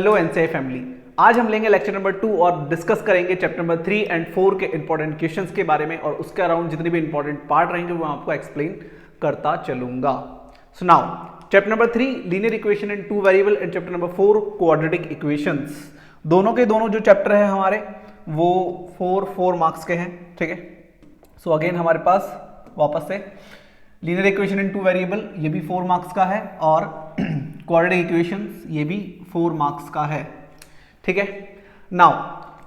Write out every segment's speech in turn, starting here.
Hello NCI family, आज हम लेंगे लेक्चर नंबर 2 और डिस्कस करेंगे चैप्टर नंबर 3 एंड 4 के इंपॉर्टेंट क्वेश्चंस के बारे में और उसके अराउंड जितने भी इंपॉर्टेंट पार्ट रहेंगे वो आपको एक्सप्लेन करता चलूंगा। So now chapter number 3 linear equation in two variable and chapter number 4 quadratic equations, दोनों के दोनों जो चैप्टर है हमारे वो 4 मार्क्स के हैं। ठीक है, सो अगेन हमारे पास वापस से लीनियर इक्वेशन इन टू वेरिएबल ये भी 4 मार्क्स का है और क्वाड्रेटिक इक्वेशंस ये भी 4 मार्क्स का है। ठीक है, नाउ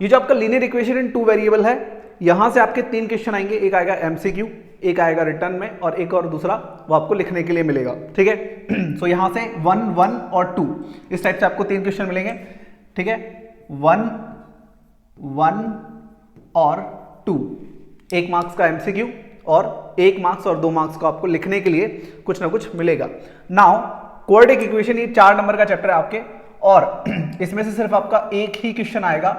ये जो आपका लीनियर इक्वेशन इन टू वेरिएबल है, यहां से आपके 3 क्वेश्चन आएंगे, एक आएगा एमसीक्यू, एक आएगा रिटर्न में और एक और दूसरा वो आपको लिखने के लिए मिलेगा। ठीक है, सो यहां से 1, 1 और 2 इस टाइप से आपको 3 क्वेश्चन मिलेंगे। ठीक है, 1, 1 और 2, 1 मार्क्स का एमसीक्यू और 1 मार्क्स और 2 मार्क्स को आपको लिखने के लिए कुछ ना कुछ मिलेगा। नाउ क्वाड्रेटिक इक्वेशन ये 4 नंबर का चैप्टर है आपके और इसमें से सिर्फ आपका एक ही क्वेश्चन आएगा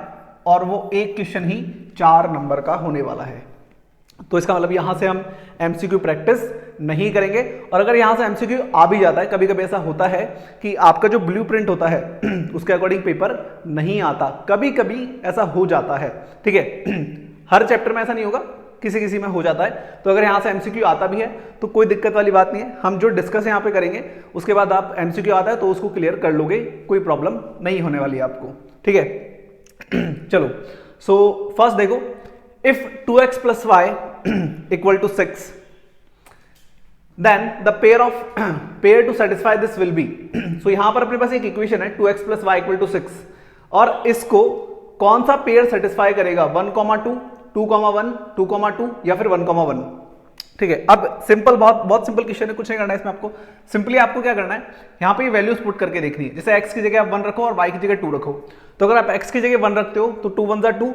और वो एक क्वेश्चन ही 4 नंबर का होने वाला है। तो इसका मतलब यहां से हम एमसीक्यू प्रैक्टिस नहीं करेंगे और अगर यहां से एमसीक्यू आ भी जाता है, कभी कभी ऐसा होता है कि आपका जो ब्लूप्रिंट होता है उसके अकॉर्डिंग पेपर नहीं आता, कभी कभी ऐसा हो जाता है। ठीक है, हर चैप्टर में ऐसा नहीं होगा, किसी किसी में हो जाता है। तो अगर यहाँ से एमसीक्यू आता भी है तो कोई दिक्कत वाली बात नहीं है, हम जो डिस्कस यहाँ पे करेंगे उसके बाद आप एमसीक्यू आता है तो उसको क्लियर कर लोगे, कोई प्रॉब्लम नहीं होने वाली है आपको। ठीक है, चलो सो फर्स्ट देखो, if 2x + y = 6 then the pair to satisfy this will be. So यहां पर अपने पास एक इक्वेशन है 2x + y = 6 और इसको कौन सा पेयर सेटिस्फाई करेगा, 1,2, 2,1, 2,2 या फिर 1,1। ठीक है, अब सिंपल, बहुत सिंपल क्वेश्चन है, कुछ नहीं करना है इसमें आपको। सिंपली आपको क्या करना है, यहाँ पे वैल्यूज पुट करके देखनी है। जैसे x की जगह आप 1 रखो और y की जगह 2 रखो। तो अगर आप x की जगह 1 रखते हो तो 2 1 2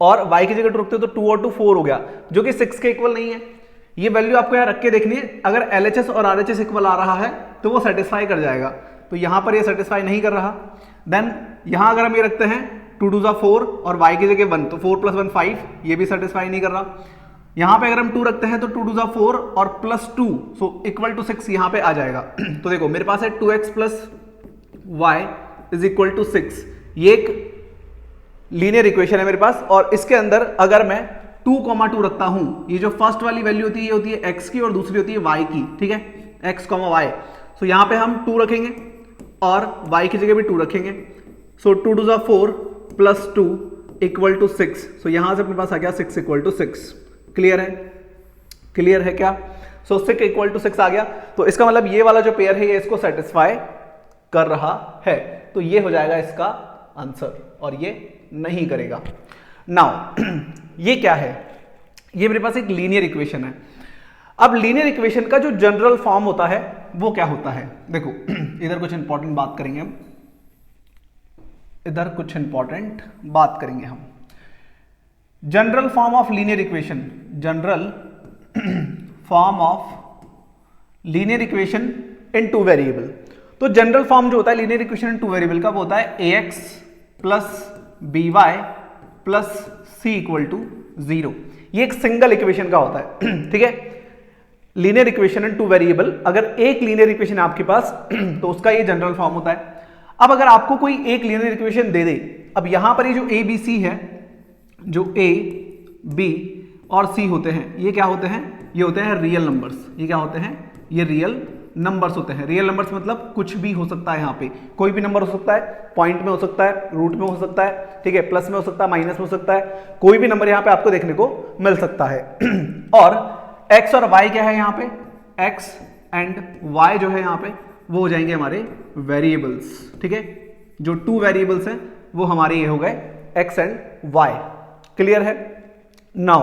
और y की जगह 2 रखते हो तो 2 और 2 4 हो गया, जो कि 6 के इक्वल नहीं है। ये वैल्यू आपको यहाँ रख के देखनी है। अगर LHS और RHS इक्वल आ रहा है तो वो सेटिस्फाई कर जाएगा, तो यहाँ पर ये सेटिस्फाई नहीं कर रहा। देन यहाँ अगर हम ये रखते हैं 2 2 4 और y की जगह 1 तो 4 + 1 5, ये भी सेटिस्फाई नहीं कर रहा। यहाँ पे अगर हम 2 रखते हैं तो 2 2 4 और +2 सो = 6 यहाँ पे आ जाएगा। तो देखो मेरे पास है 2x + y = 6, ये एक लीनियर इक्वेशन है मेरे पास और इसके अंदर अगर मैं 2,2 रखता हूं, ये जो फर्स्ट वाली वैल्यू होती है ये होती है x की और दूसरी होती है y की। ठीक है, x, y, सो यहाँ पे हम 2 रखेंगे और y की जगह भी 2 रखेंगे। सो 2 2 4 +2 = 6, सो यहां से अपने पास आ गया 6 = 6। क्लियर है, क्लियर है क्या? सो 6 = 6 आ गया, तो इसका मतलब ये वाला जो पेयर है ये इसको सेटिस्फाई कर रहा है, तो ये हो जाएगा इसका आंसर और ये नहीं करेगा। नाउ ये क्या है, ये मेरे पास एक लीनियर इक्वेशन है। अब लीनियर इक्वेशन का जो जनरल फॉर्म होता है वो क्या होता है, देखो इधर कुछ इंपॉर्टेंट बात करेंगे हम, इधर कुछ इंपॉर्टेंट बात करेंगे हम। General form of linear equation, general form of linear equation in two variable. तो जनरल फॉर्म जो होता है लीनियर इक्वेशन इन टू वेरिएबल का वो होता है ax + by + c = 0। ये एक सिंगल इक्वेशन का होता है। ठीक है, लीनियर इक्वेशन इन टू वेरिएबल, अगर एक लीनियर इक्वेशन है आपके पास तो उसका ये जनरल फॉर्म होता है। अब अगर आपको कोई एक लीनियर इक्वेशन दे दे, अब यहां पर ये जो a b c है, जो a b और c होते हैं ये क्या होते हैं, ये होते हैं रियल नंबर्स। ये क्या होते हैं, ये रियल नंबर्स होते हैं। रियल नंबर्स मतलब कुछ भी हो सकता है, यहाँ पे कोई भी नंबर हो सकता है, पॉइंट में हो सकता है, रूट में हो सकता है, ठीक है, प्लस में हो सकता है, माइनस में हो सकता है, कोई भी नंबर यहाँ पे आपको देखने को मिल सकता है। और x और y क्या है यहाँ पे, x एंड y जो है यहाँ पे वो हो जाएंगे हमारे वेरिएबल्स। ठीक है, जो 2 वेरिएबल्स हैं वो हमारे ये हो गए x एंड y। क्लियर है? नाउ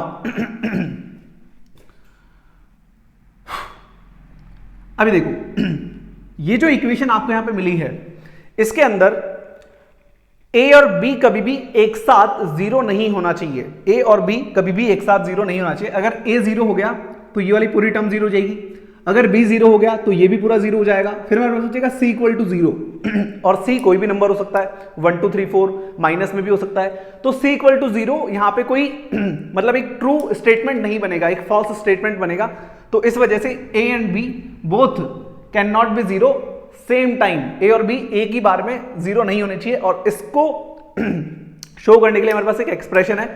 अभी देखो ये जो इक्वेशन आपको यहां पे मिली है इसके अंदर a और b कभी भी एक साथ 0 नहीं होना चाहिए। a और b कभी भी एक साथ 0 नहीं होना चाहिए। अगर a 0 हो गया तो ये वाली पूरी टर्म 0 हो जाएगी, अगर b 0 हो गया तो ये भी पूरा 0 हो जाएगा। फिर मेरे पास सोचेगा c = 0 और c कोई भी नंबर हो सकता है, 1 2 3 4, माइनस में भी हो सकता है। तो c = 0 यहां पे कोई मतलब एक ट्रू स्टेटमेंट नहीं बनेगा, एक फॉल्स स्टेटमेंट बनेगा। तो इस वजह से a and b both cannot be 0 same time A और बी एक ही बार में जीरो नहीं होने चाहिए। और इसको शो करने के लिए हमारे पास एक एक्सप्रेशन है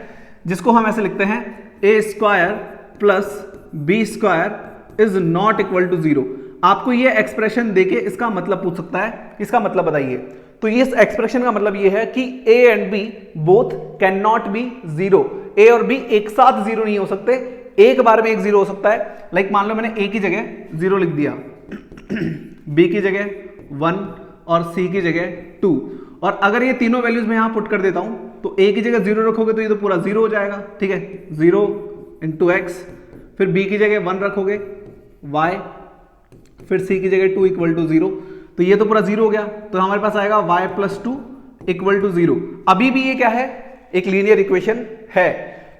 जिसको हम ऐसे लिखते हैं A square plus B square is not equal to zero. आपको ये एक्सप्रेशन देके इसका मतलब पूछ सकता है, इसका मतलब बताइए। तो इस एक्सप्रेशन का मतलब ये है कि A and B both cannot be zero. A और बी एक साथ जीरो नहीं हो सकते, एक बार में एक जीरो हो सकता है। लाइक मान लो मैंने ए की जगह जीरो लिख दिया, बी की जगह 1 और सी की जगह 2। और अगर ये तीनों वैल्यूज मैं यहां पुट कर देता हूं तो ए की जगह जीरो रखोगे तो ये तो पूरा जीरो हो जाएगा, ठीक है, 0 इंटू एक्स। फिर बी की जगह 1 रखोगे y, फिर सी की जगह 2 इक्वल टू 0, तो ये तो पूरा जीरो हो गया। तो हमारे पास आएगा y प्लस 2 इक्वल टू 0। अभी भी ये क्या है, एक लीनियर इक्वेशन है,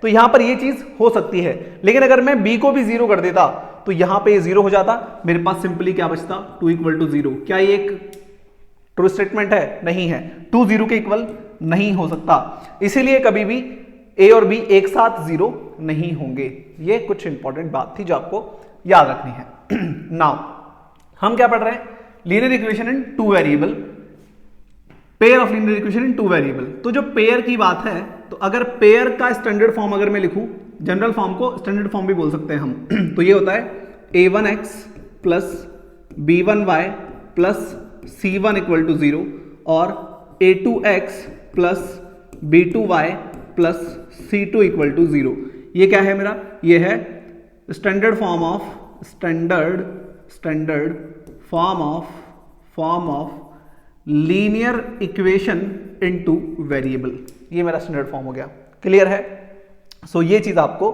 तो यहां पर ये चीज हो सकती है। लेकिन अगर मैं b को भी जीरो कर देता तो यहां पे ये जीरो हो जाता, मेरे पास सिंपली क्या बचता 2 इक्वल टू 0। क्या ये एक ट्रू स्टेटमेंट है? नहीं है, 2 0 के इक्वल नहीं हो सकता। इसीलिए कभी भी ए और बी एक साथ जीरो नहीं होंगे। ये कुछ इंपॉर्टेंट बात थी जो आपको याद रखनी है। नाउ हम क्या पढ़ रहे हैं, linear equation in two variable, pair of linear equation in two variable. तो जो पेयर की बात है, तो अगर पेयर का स्टैंडर्ड फॉर्म अगर मैं लिखूं, जनरल फॉर्म को स्टैंडर्ड फॉर्म भी बोल सकते हैं हम, तो ये होता है a1x plus b1y plus c1 equal to 0 और a2x plus b2y plus c2 equal to 0। ये क्या है मेरा, ये है standard form of standard form of linear equation into variable. ये मेरा स्टैंडर्ड फॉर्म हो गया। क्लियर है? सो ये चीज आपको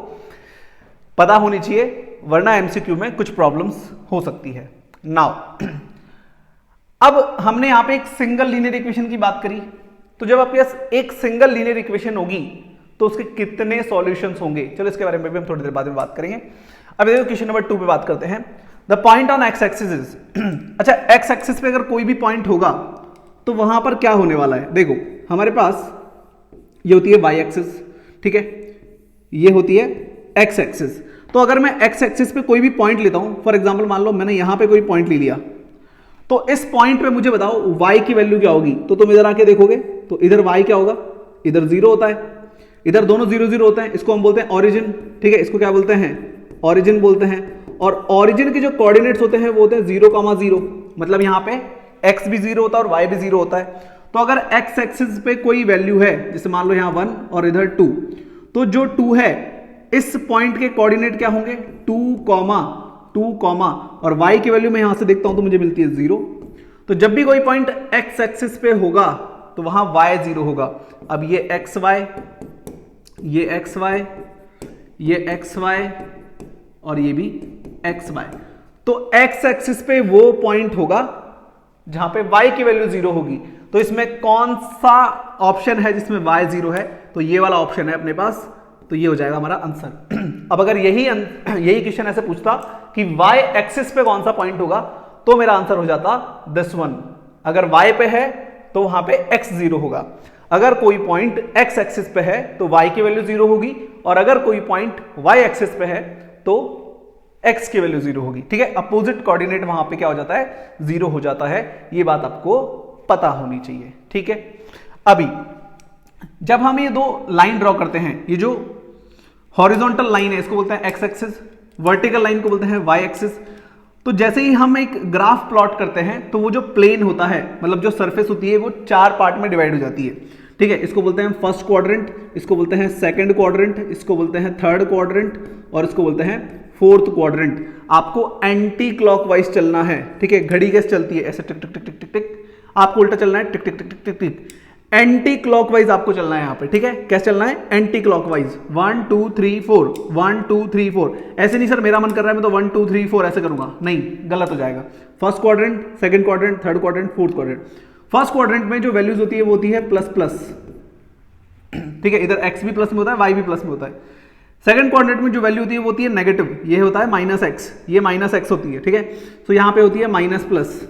पता होनी चाहिए, वरना एमसीक्यू में कुछ प्रॉब्लम्स हो सकती है। नाउ अब हमने यहां पे एक सिंगल लीनियर इक्वेशन की बात करी, तो जब आपके पास एक सिंगल लीनियर इक्वेशन होगी तो उसके कितने सॉल्यूशंस होंगे, चलो इसके बारे में भी हम थोड़ी देर बाद में बात करेंगे। अब देखो क्वेश्चन नंबर 2 पे बात करते हैं। The point on x axis is अच्छा, एक्स एक्सिस पे अगर कोई भी पॉइंट होगा तो वहां पर क्या होने वाला है। देखो हमारे पास ये होती है वाई एक्सिस, ठीक है, ये होती है एक्स एक्सिस। तो अगर मैं एक्स एक्सिस पे कोई भी पॉइंट लेता हूं, फॉर एग्जांपल मान लो मैंने यहां पे कोई पॉइंट ले लिया, तो इस पॉइंट पे मुझे बताओ y की वैल्यू क्या होगी। तो तुम इधर आके देखोगे तो इधर y क्या होगा, इधर 0 होता है, इधर दोनों 0 0 होते हैं। इसको हम बोलते हैं ऑरिजिन, ठीक है, इसको क्या बोलते हैं, ऑरिजिन बोलते हैं। और ऑरिजिन के जो कोऑर्डिनेट्स होते हैं वो होते हैं 0,0, मतलब यहाँ पे x भी 0 होता है और y भी 0 होता है। तो अगर x एक्सिस पे कोई वैल्यू है, जैसे मान लो यहाँ 1 और इधर 2, तो जो 2 है इस पॉइंट के कोऑर्डिनेट क्या होंगे, 2, और y की वैल्यू मैं यहां से देखता हूं तो मुझे मिलती है 0। तो जब भी कोई पॉइंट x एक्सिस पे होगा तो वहां y 0 होगा। अब ये xy, ये xy, ये xy और ये भी xy, तो x एक्सिस पे वो पॉइंट होगा जहां पे y की वैल्यू 0 होगी। तो इसमें कौन सा ऑप्शन है जिसमें y 0 है, तो ये वाला ऑप्शन है अपने पास, तो ये हो जाएगा हमारा आंसर। अब अगर यही क्वेश्चन ऐसे पूछता कि y एक्सिस पे कौन सा पॉइंट होगा, तो मेरा आंसर हो जाता दिस वन। अगर y पे है तो वहां पे x 0 होगा। अगर कोई पॉइंट x एक्सिस पे है तो y की वैल्यू 0 होगी, और अगर कोई पॉइंट y एक्सिस पे है तो x की वैल्यू 0 होगी। ठीक है, अपोजिट कोऑर्डिनेट वहां पे क्या हो जाता है, 0 हो जाता है। ये बात आपको पता होनी चाहिए। ठीक है, अभी जब हम ये दो लाइन ड्रॉ करते हैं, ये जो हॉरिजॉन्टल लाइन है इसको बोलते हैं x एक्सिस, वर्टिकल लाइन को बोलते हैं y एक्सिस। तो जैसे ही हम एक ग्राफ प्लॉट करते हैं तो वो जो प्लेन होता है, मतलब जो सरफेस होती है, वो 4 पार्ट में डिवाइड हो जाती है। ठीक है, इसको बोलते हैं फर्स्ट क्वाड्रेंट, इसको बोलते हैं सेकंड क्वाड्रेंट, इसको बोलते हैं थर्ड क्वाड्रेंट और इसको बोलते हैं फोर्थ क्वाड्रेंट। आपको एंटी क्लॉकवाइज चलना है। ठीक है, घड़ी कैसे चलती है, ऐसे टिक टिक टिक टिक टिक टिक, आपको उल्टा चलना है, टिक टिक टिक टिक टिक टिक। एंटी क्लॉकवाइज आपको चलना है यहाँ पे। ठीक है, कैसे चलना है, एंटी क्लॉकवाइज, 1 2 3 4, 1 2 3 4। ऐसे नहीं सर मेरा मन कर रहा है मैं तो 1 2 3 4 ऐसे करूंगा, नहीं, गलत हो जाएगा। First quadrant, second quadrant, third quadrant, fourth quadrant. First quadrant में जो वैल्यूज होती है वो होती है प्लस प्लस। ठीक है, इधर x भी प्लस में होता है, y भी प्लस में होता है। सेकंड क्वाड्रेंट में जो वैल्यू होती है वो होती है नेगेटिव, ये होता है माइनस एक्स, ये माइनस एक्स होती है। ठीक है, तो यहाँ पे होती है माइनस प्लस,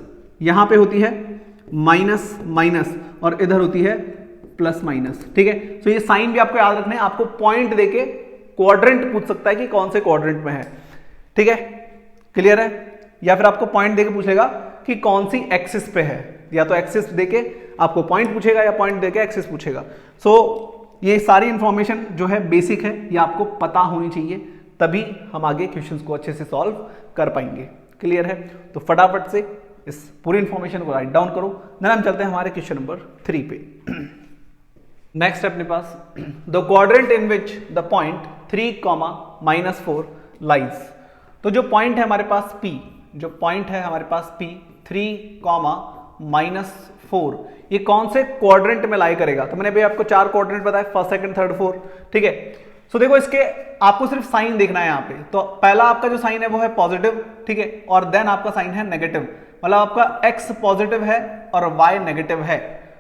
यहाँ पे होती है माइनस माइनस और इधर होती है प्लस माइनस। ठीक है, तो ये साइन भी आपको याद रखना है। आपको पॉइंट देके क्वाड्रेंट पूछ सकता है कि कौन से क्वाड्रेंट में है। ठीक है, क्लियर है, या फिर आपको पॉइंट देके पूछेगा कि कौन सी एक्सिस पे है, या तो एक्सिस देके आपको पॉइंट पूछेगा या पॉइंट देके एक्सिस पूछेगा। सो ये सारी इंफॉर्मेशन जो है बेसिक है, ये आपको पता होनी चाहिए, तभी हम आगे क्वेश्चंस को अच्छे से सॉल्व कर पाएंगे। क्लियर है? तो फटाफट से इस पूरी इंफॉर्मेशन को राइट डाउन करो। देन हम चलते हैं हमारे क्वेश्चन नंबर 3 पे। नेक्स्ट है अपने पास the quadrant in which the point 3, -4 lies. तो जो पॉइंट है हमारे पास P, जो पॉइंट है हमारे पास P 3, -4, ये कौन से क्वाड्रेंट में लाई करेगा? तो मैंने अभी आपको 4 क्वाड्रेंट बताया, फर्स्ट, सेकंड, थर्ड, फोर्थ। ठीक है, सो देखो इसके आपको सिर्फ साइन देखना है यहाँ पे। तो पहला आपका जो साइन है वो है पॉजिटिव, ठीक है, और देन आपका साइन है नेगेटिव, मतलब आपका x पॉजिटिव है और y नेगेटिव है।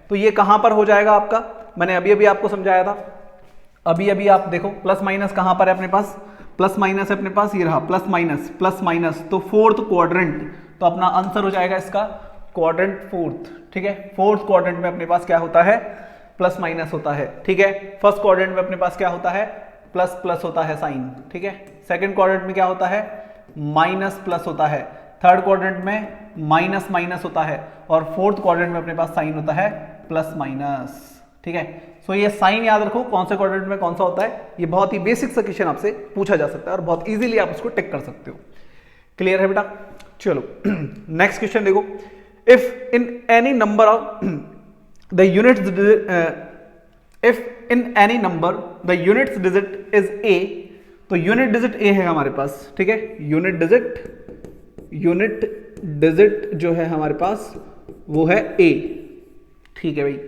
तो ये कहां पर हो जाएगा आपका? मैंने अभी अभी आपको समझाया था, अभी अभी आप देखो प्लस माइनस कहां पर है अपने पास, प्लस माइनस है अपने पास, ये रहा प्लस माइनस प्लस माइनस, तो फोर्थ क्वाड्रेंट, तो अपना आंसर हो जाएगा इसका क्वाड्रेंट फोर्थ। ठीक है, फोर्थ क्वाड्रेंट में अपने पास क्या होता है? प्लस माइनस होता है। ठीक है, फर्स्ट क्वाड्रेंट में अपने पास क्या होता है? प्लस प्लस होता है साइन। ठीक है, सेकंड क्वाड्रेंट में क्या होता है? माइनस प्लस होता है, थर्ड क्वाड्रेंट में माइनस माइनस होता है, और फोर्थ क्वाड्रेंट में अपने पास साइन होता है प्लस माइनस। ठीक है, सो ये साइन याद रखो कौन से क्वाड्रेंट में कौन सा होता है। ये बहुत ही बेसिक सा क्वेश्चन आपसे पूछा जा सकता है और बहुत इजीली आप उसको टिक कर सकते हो। क्लियर है बेटा? चलो नेक्स्ट क्वेश्चन देखो। If in any number of the units if in any number the units digit is a, तो यूनिट डिजिट a है हमारे पास। ठीक है, यूनिट डिजिट जो है हमारे पास वो है a। ठीक है भाई,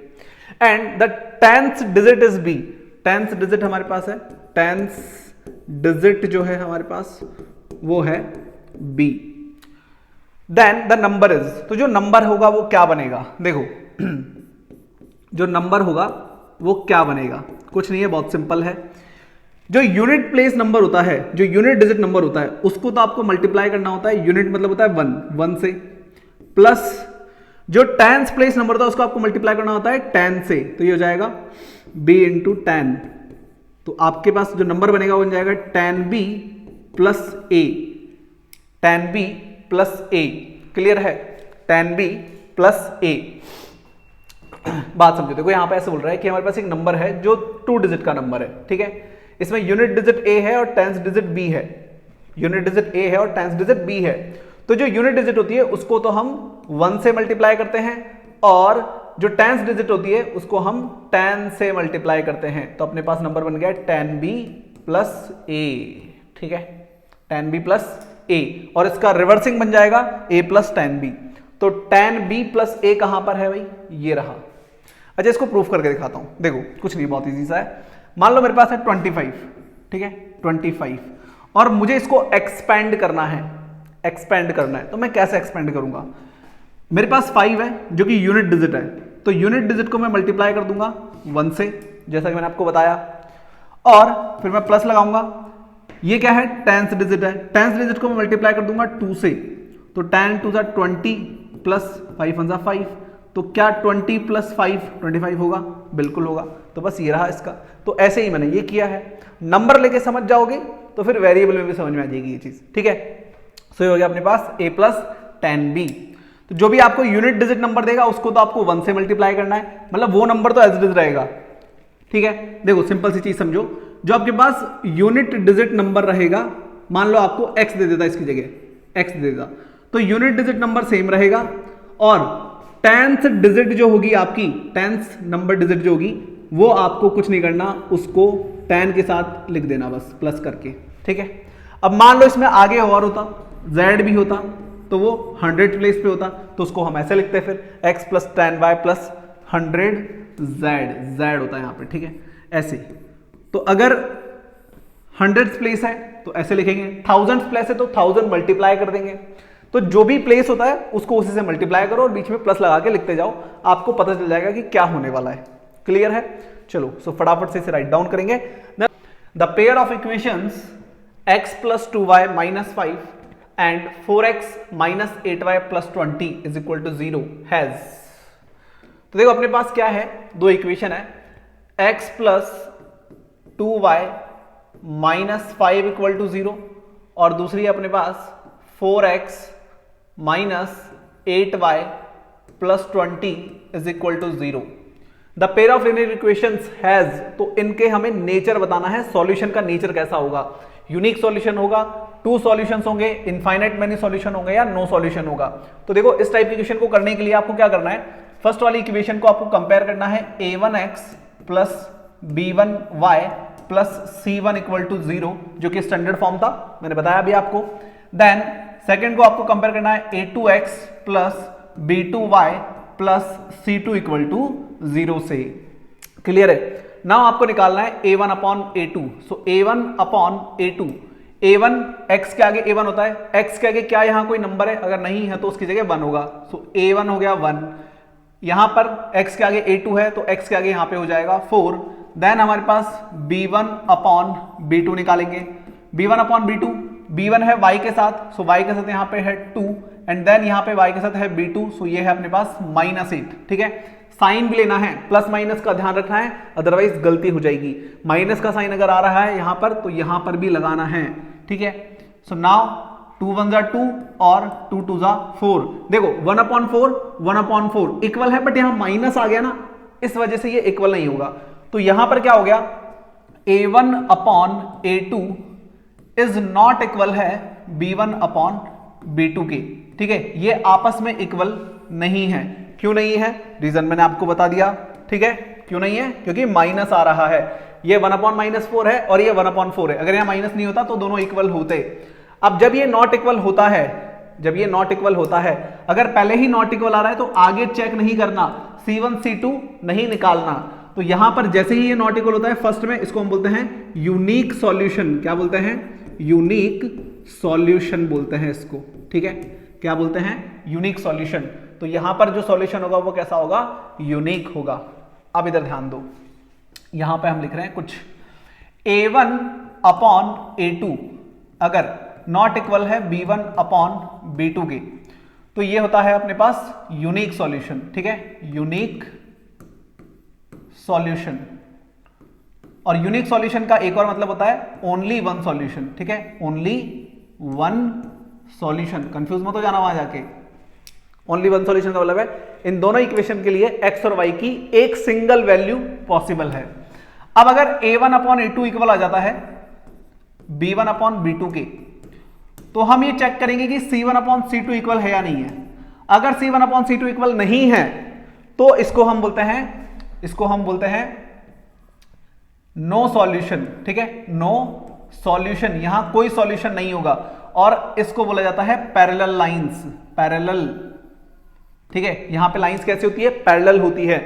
and the tenth digit is b, tenth digit हमारे पास है, टेंथ डिजिट जो है हमारे पास वो है b। Then the number is, तो जो नंबर होगा वो क्या बनेगा? देखो जो नंबर होगा वो क्या बनेगा? कुछ नहीं है, बहुत सिंपल है। जो यूनिट प्लेस नंबर होता है, जो यूनिट डिजिट नंबर होता है, उसको तो आपको मल्टीप्लाई करना होता है। यूनिट मतलब होता है 1 से, प्लस जो टेंथ प्लेस नंबर होता है उसको आपको मल्टीप्लाई करना होता है 10 से, तो ये हो जाएगा b इंटू 10। तो आपके पास जो नंबर बनेगा वो बन जाएगा 10b plus a, 10b plus a। Clear है? 10b plus a। बात समझो, देखो यहां पे ऐसे बोल रहा है कि हमारे पास एक नंबर है जो 2 डिजिट का नंबर है। ठीक है, इसमें यूनिट डिजिट a है और टेंथ डिजिट b है, यूनिट डिजिट a है और टेंथ डिजिट b है। तो जो यूनिट डिजिट होती है उसको तो हम 1 से मल्टीप्लाई करते हैं, और जो टेंथ डिजिट होती है उसको हम 10 से मल्टीप्लाई करते हैं। तो अपने पास नंबर बन गया 10b प्लस a। ठीक है, 10b प्लस a, और इसका रिवर्सिंग बन जाएगा a प्लस 10b। तो 10b प्लस a कहां पर है भाई? ये रहा। अच्छा, इसको प्रूफ करके दिखाता हूं। देखो कुछ नहीं, बहुत इजी सा है। मान लो मेरे पास है 25, ठीक है 25, और मुझे इसको एक्सपेंड करना है, एक्सपेंड करना है। तो मैं कैसे एक्सपेंड करूंगा? मेरे पास 5 है जो कि यूनिट डिजिट है, तो यूनिट डिजिट को मैं मल्टीप्लाई कर दूंगा 1 से, जैसा कि मैंने आपको बताया, और फिर मैं प्लस लगाऊंगा। ये क्या है? टेंथ डिजिट है, टेंथ डिजिट को मैं मल्टीप्लाई कर दूंगा 2 से, तो 10 2 20 प्लस 5 1 5, तो क्या 20 प्लस 5 25 होगा? बिल्कुल होगा। तो बस ये रहा इसका। तो ऐसे ही मैंने ये किया है। नंबर लेके समझ जाओगे तो फिर वेरिएबल में भी समझ में आ जाएगी ये चीज। ठीक है, सो ये हो गया अपने पास a प्लस 10b। तो जो भी आपको यूनिट डिजिट नंबर देगा उसको तो आपको 1 से मल्टीप्लाई करना है, मतलब वो नंबर तो एज इट इज रहेगा। ठीक है, देखो सिंपल सी चीज समझो, जो आपके पास यूनिट डिजिट नंबर रहेगा, मान लो आपको x दे देता, इसकी जगह x दे देता, तो यूनिट डिजिट नंबर सेम रहेगा, और टेंथ डिजिट जो होगी आपकी, टेंथ नंबर डिजिट जो होगी वो आपको कुछ नहीं करना, उसको 10 के साथ लिख देना बस, प्लस करके। ठीक है, अब मान लो इसमें आगे और होता, z भी होता, तो वो 100 प्लेस पे होता, तो उसको हम ऐसे लिखते हैं फिर x plus 10y plus 100z, z होता है यहाँ पे। ठीक है, ऐसे। तो अगर 100 प्लेस है तो ऐसे लिखेंगे, 1000 प्लेस है तो 1000 मल्टीप्लाई कर देंगे। तो जो भी प्लेस होता है उसको उसी से मल्टीप्लाई करो और बीच में प्लस लगा के लिखते जाओ, आपको पता चल जाएगा कि क्या होने वाला है। क्लियर है? चलो सो फटाफट से इसे राइट डाउन करेंगे। The pair of equations x plus 2y minus 5 and 4x minus 8y plus 20 is equal to 0 has. तो देखो अपने पास क्या है, दो इक्वेशन है, x plus 2y minus 5 equal to 0, और दूसरी अपने पास 4x minus 8y plus 20 is equal to 0। The pair of linear equations has, तो इनके हमें नेचर बताना है, सॉल्यूशन का नेचर कैसा होगा, यूनिक सॉल्यूशन होगा, टू सॉल्यूशंस होंगे, इनफाइनाइट मेनी सॉल्यूशन होंगे या नो सॉल्यूशन होगा। तो देखो इस टाइप की इक्वेशन को करने के लिए आपको क्या करना है, फर्स्ट वाली इक्वेशन को आपको कंपेयर करना है a1x plus b1y plus c1 equal to 0, जो कि स्टैंडर्ड फॉर्म था, मैंने बताया अभी आपको। देन सेकेंड को आपको कंपेयर करना है a2x plus b2y plus c2 equal to 0 से। क्लियर है? नाउ आपको निकालना है a1 अपॉन a2। सो a1 upon a2, a1 x के आगे a1 होता है, x के आगे क्या यहां कोई नंबर है, अगर नहीं है तो उसकी जगह 1 होगा। सो a1 हो गया 1, यहां पर x के आगे a2 है तो x के आगे यहां पे हो जाएगा 4। देन हमारे पास b1 अपॉन b2 निकालेंगे, b1 अपॉन b2, b1 है y के साथ, सो y के साथ यहां पे है 2, एंड देन यहां पे y के साथ है b2, सो ये है अपने पास -8। ठीक है, साइन भी लेना है, प्लस माइनस का ध्यान रखना है, अदरवाइज गलती हो जाएगी। माइनस का साइन अगर आ रहा है यहां पर तो यहां पर भी लगाना है। ठीक है, सो नाउ 2 1 जा 2 और 2 2 जा 4। देखो 1 अपॉन 4 इक्वल है, बट यहां माइनस आ गया ना, इस वजह से ये इक्वल नहीं होगा। तो यहां पर क्या हो गया, a1 upon a2 is not equal है b1 अपॉन b2 के। ठीक है, ये आपस में इक्वल नहीं है। क्यों नहीं है, रीजन मैंने आपको बता दिया। ठीक है, क्यों नहीं है, क्योंकि माइनस आ रहा है, ये 1 अपॉन -4 है और ये 1 अपॉन 4 है। अगर यहां माइनस नहीं होता तो दोनों इक्वल होते। अब जब ये नॉट इक्वल होता है, जब ये नॉट इक्वल होता है, अगर पहले ही नॉट इक्वल आ रहा है तो आगे चेक नहीं करना, C1 C2 नहीं निकालना। तो यहां पर जैसे ही ये नॉट इक्वल होता है, फर्स्ट में इसको हम बोलते हैं यूनिक सॉल्यूशन। क्या बोलते हैं, यूनिक सॉल्यूशन बोलते हैं इसको। ठीक है, क्या बोलते हैं, यूनिक सॉल्यूशन। तो यहां पर जो सॉल्यूशन होगा वो कैसा होगा, यूनिक होगा। अब इधर ध्यान दो, यहां पे हम लिख रहे हैं कुछ a1 अपॉन a2 अगर नॉट इक्वल है b1 अपॉन b2 के, तो ये होता है अपने पास यूनिक सॉल्यूशन। ठीक है, यूनिक सॉल्यूशन। और यूनिक सॉल्यूशन का एक और मतलब होता है ओनली वन सॉल्यूशन। ठीक है, ओनली वन सॉल्यूशन, कंफ्यूज मत हो जाना वहां जाके। ओनली वन सॉल्यूशन का मतलब है इन दोनों इक्वेशन के लिए x और y की एक सिंगल वैल्यू पॉसिबल है। अब अगर a1 अपॉन a2 इक्वल आ जाता है b1 अपॉन b2 के, तो हम ये चेक करेंगे कि c1 अपॉन c2 इक्वल है या नहीं है। अगर c1 अपॉन c2 इक्वल नहीं है तो इसको हम बोलते हैं नो सॉल्यूशन। ठीक है, नो सॉल्यूशन, यहां कोई सॉल्यूशन नहीं होगा, और इसको बोला जाता है पैरेलल लाइंस, पैरेलल। ठीक है, यहां पे लाइंस कैसे होती है, पैरेलल होती है,